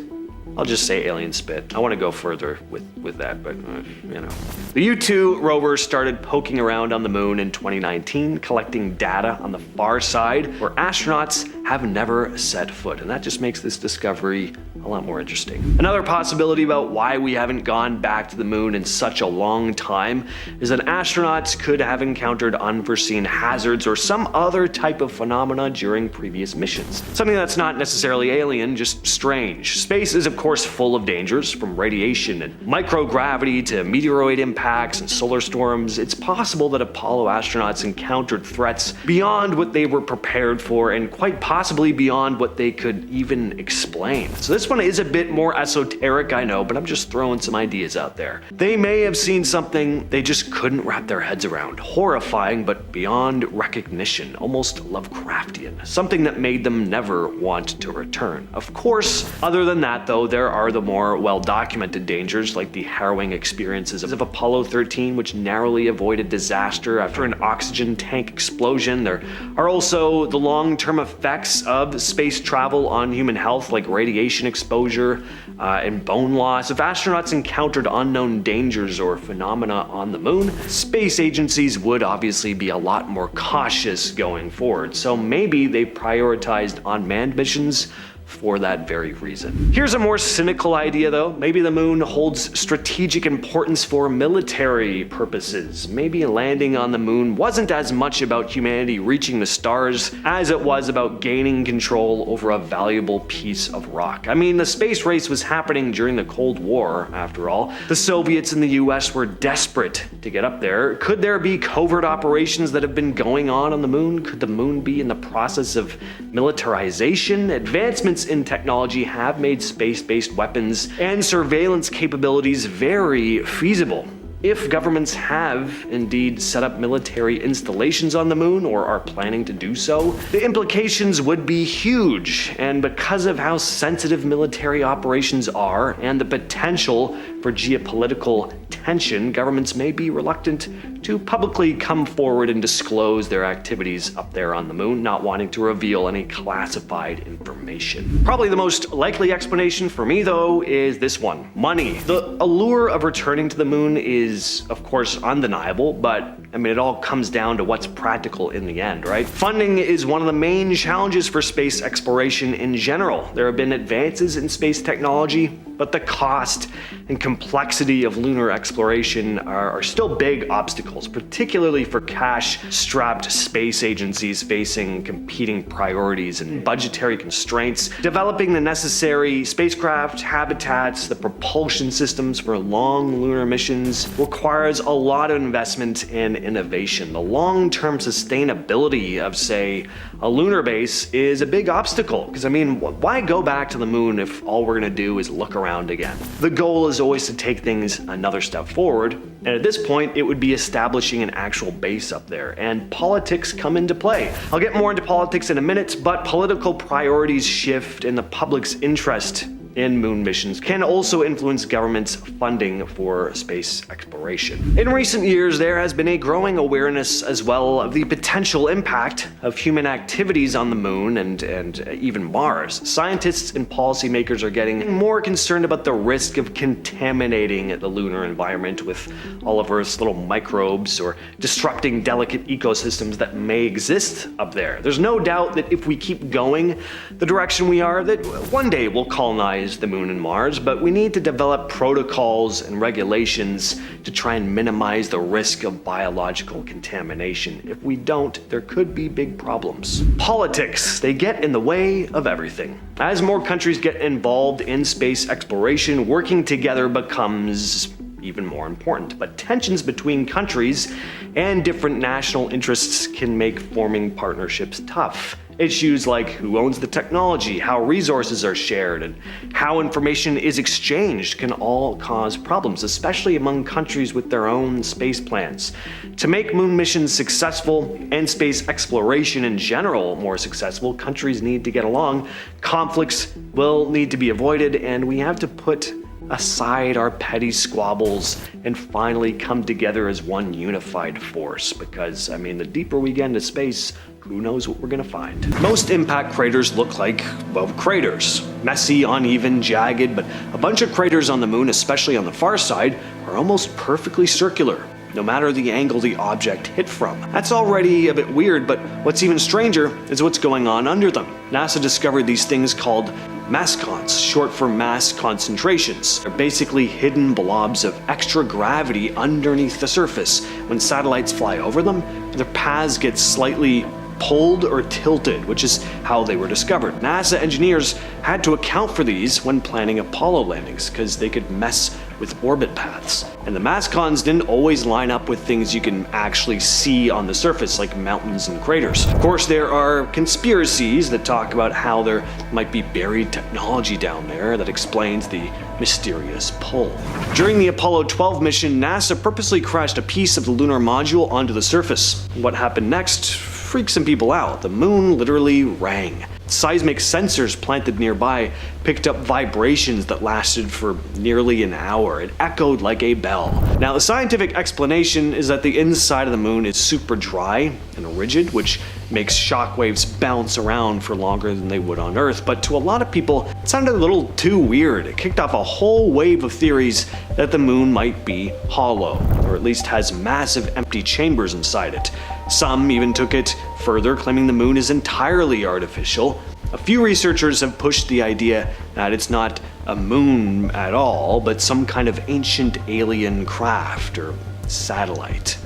I'll just say alien spit. I want to go further with that, but you know. The U2 rover started poking around on the moon in 2019, collecting data on the far side where astronauts have never set foot, and that just makes this discovery a lot more interesting. Another possibility about why we haven't gone back to the moon in such a long time is that astronauts could have encountered unforeseen hazards or some other type of phenomena during previous missions. Something that's not necessarily alien, just strange. Space is of course full of dangers, from radiation and microgravity to meteoroid impacts and solar storms. It's possible that Apollo astronauts encountered threats beyond what they were prepared for, and quite possibly beyond what they could even explain. So this one is a bit more esoteric, I know, but I'm just throwing some ideas out there. They may have seen something they just couldn't wrap their heads around. Horrifying, but beyond recognition, almost Lovecraftian. Something that made them never want to return. Of course, other than that though, there are the more well-documented dangers, like the harrowing experiences of Apollo 13, which narrowly avoided disaster after an oxygen tank explosion. There are also the long-term effects of space travel on human health, like radiation exposure and bone loss. If astronauts encountered unknown dangers or phenomena on the moon, space agencies would obviously be a lot more cautious going forward. So maybe they prioritized unmanned missions for that very reason. Here's a more cynical idea though. Maybe the moon holds strategic importance for military purposes. Maybe landing on the moon wasn't as much about humanity reaching the stars as it was about gaining control over a valuable piece of rock. I mean, the space race was happening during the Cold War, after all. The Soviets and the US were desperate to get up there. Could there be covert operations that have been going on the moon? Could the moon be in the process of militarization? Advancements in technology have made space-based weapons and surveillance capabilities very feasible. If governments have indeed set up military installations on the moon or are planning to do so, the implications would be huge. And because of how sensitive military operations are and the potential for geopolitical tension, governments may be reluctant to publicly come forward and disclose their activities up there on the moon, not wanting to reveal any classified information. Probably the most likely explanation for me though is this one: money. The allure of returning to the moon is of course undeniable, but I mean, it all comes down to what's practical in the end, right? Funding is one of the main challenges for space exploration in general. There have been advances in space technology, but the cost and complexity of lunar exploration are still big obstacles, particularly for cash-strapped space agencies facing competing priorities and budgetary constraints. Developing the necessary spacecraft, habitats, the propulsion systems for long lunar missions requires a lot of investment and innovation. The long-term sustainability of, say, a lunar base is a big obstacle, because I mean, why go back to the moon if all we're gonna do is look around again? The goal is always to take things another step forward, and at this point it would be establishing an actual base up there, and politics come into play. I'll get more into politics in a minute, but political priorities shift and the public's interest in moon missions can also influence government's funding for space exploration. In recent years, there has been a growing awareness as well of the potential impact of human activities on the moon and even Mars. Scientists and policymakers are getting more concerned about the risk of contaminating the lunar environment with all of Earth's little microbes or disrupting delicate ecosystems that may exist up there. There's no doubt that if we keep going the direction we are, that one day we'll colonize the moon and Mars, but we need to develop protocols and regulations to try and minimize the risk of biological contamination. If we don't, there could be big problems. Politics, they get in the way of everything. As more countries get involved in space exploration, working together becomes even more important. But tensions between countries and different national interests can make forming partnerships tough. Issues like who owns the technology, how resources are shared, and how information is exchanged can all cause problems, especially among countries with their own space plans. To make moon missions successful and space exploration in general more successful, countries need to get along, conflicts will need to be avoided, and we have to put aside our petty squabbles and finally come together as one unified force, because I mean, the deeper we get into space, who knows what we're gonna find. Most impact craters look like, well, craters. Messy, uneven, jagged, but a bunch of craters on the moon, especially on the far side, are almost perfectly circular, no matter the angle the object hit from. That's already a bit weird, but what's even stranger is what's going on under them. NASA discovered these things called Mascons, short for mass concentrations. They're basically hidden blobs of extra gravity underneath the surface. When satellites fly over them, their paths get slightly pulled or tilted, which is how they were discovered. NASA engineers had to account for these when planning Apollo landings, because they could mess with orbit paths. And the mascons didn't always line up with things you can actually see on the surface, like mountains and craters. Of course, there are conspiracies that talk about how there might be buried technology down there that explains the mysterious pull. During the Apollo 12 mission, NASA purposely crashed a piece of the lunar module onto the surface. What happened next freaked some people out. The moon literally rang. Seismic sensors planted nearby picked up vibrations that lasted for nearly an hour. It echoed like a bell. Now, the scientific explanation is that the inside of the moon is super dry and rigid, which makes shockwaves bounce around for longer than they would on Earth. But to a lot of people, it sounded a little too weird. It kicked off a whole wave of theories that the moon might be hollow, or at least has massive empty chambers inside it. Some even took it further, claiming the moon is entirely artificial. A few researchers have pushed the idea that it's not a moon at all, but some kind of ancient alien craft or satellite.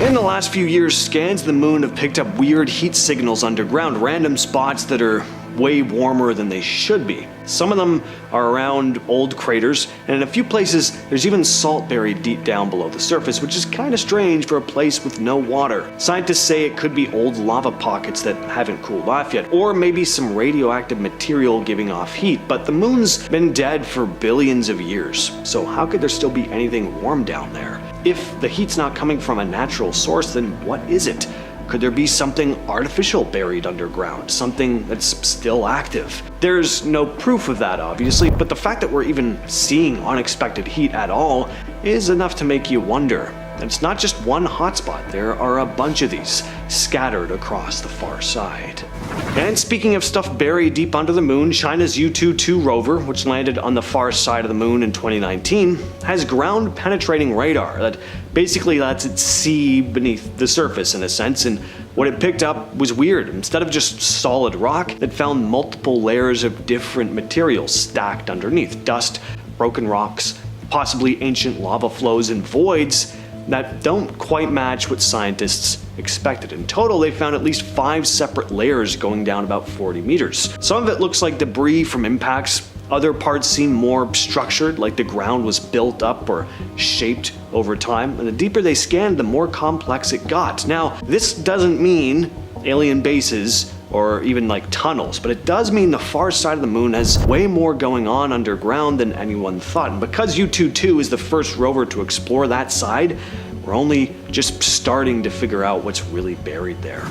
In the last few years, scans of the moon have picked up weird heat signals underground, random spots that are way warmer than they should be. Some of them are around old craters, and in a few places there's even salt buried deep down below the surface, which is kind of strange for a place with no water. Scientists say it could be old lava pockets that haven't cooled off yet, or maybe some radioactive material giving off heat, but the moon's been dead for billions of years, so how could there still be anything warm down there? If the heat's not coming from a natural source, then what is it? Could there be something artificial buried underground? Something that's still active? There's no proof of that, obviously, but the fact that we're even seeing unexpected heat at all is enough to make you wonder. And it's not just one hotspot, there are a bunch of these scattered across the far side. And speaking of stuff buried deep under the moon, China's Yutu-2 rover, which landed on the far side of the moon in 2019, has ground-penetrating radar that basically lets it see beneath the surface in a sense, and what it picked up was weird. Instead of just solid rock, it found multiple layers of different materials stacked underneath. Dust, broken rocks, possibly ancient lava flows, and voids that don't quite match what scientists expected. In total, they found at least 5 separate layers going down about 40 meters. Some of it looks like debris from impacts. Other parts seem more structured, like the ground was built up or shaped over time. And the deeper they scanned, the more complex it got. Now, this doesn't mean alien bases or even like tunnels, but it does mean the far side of the moon has way more going on underground than anyone thought. And because Yutu-2 is the first rover to explore that side, we're only just starting to figure out what's really buried there.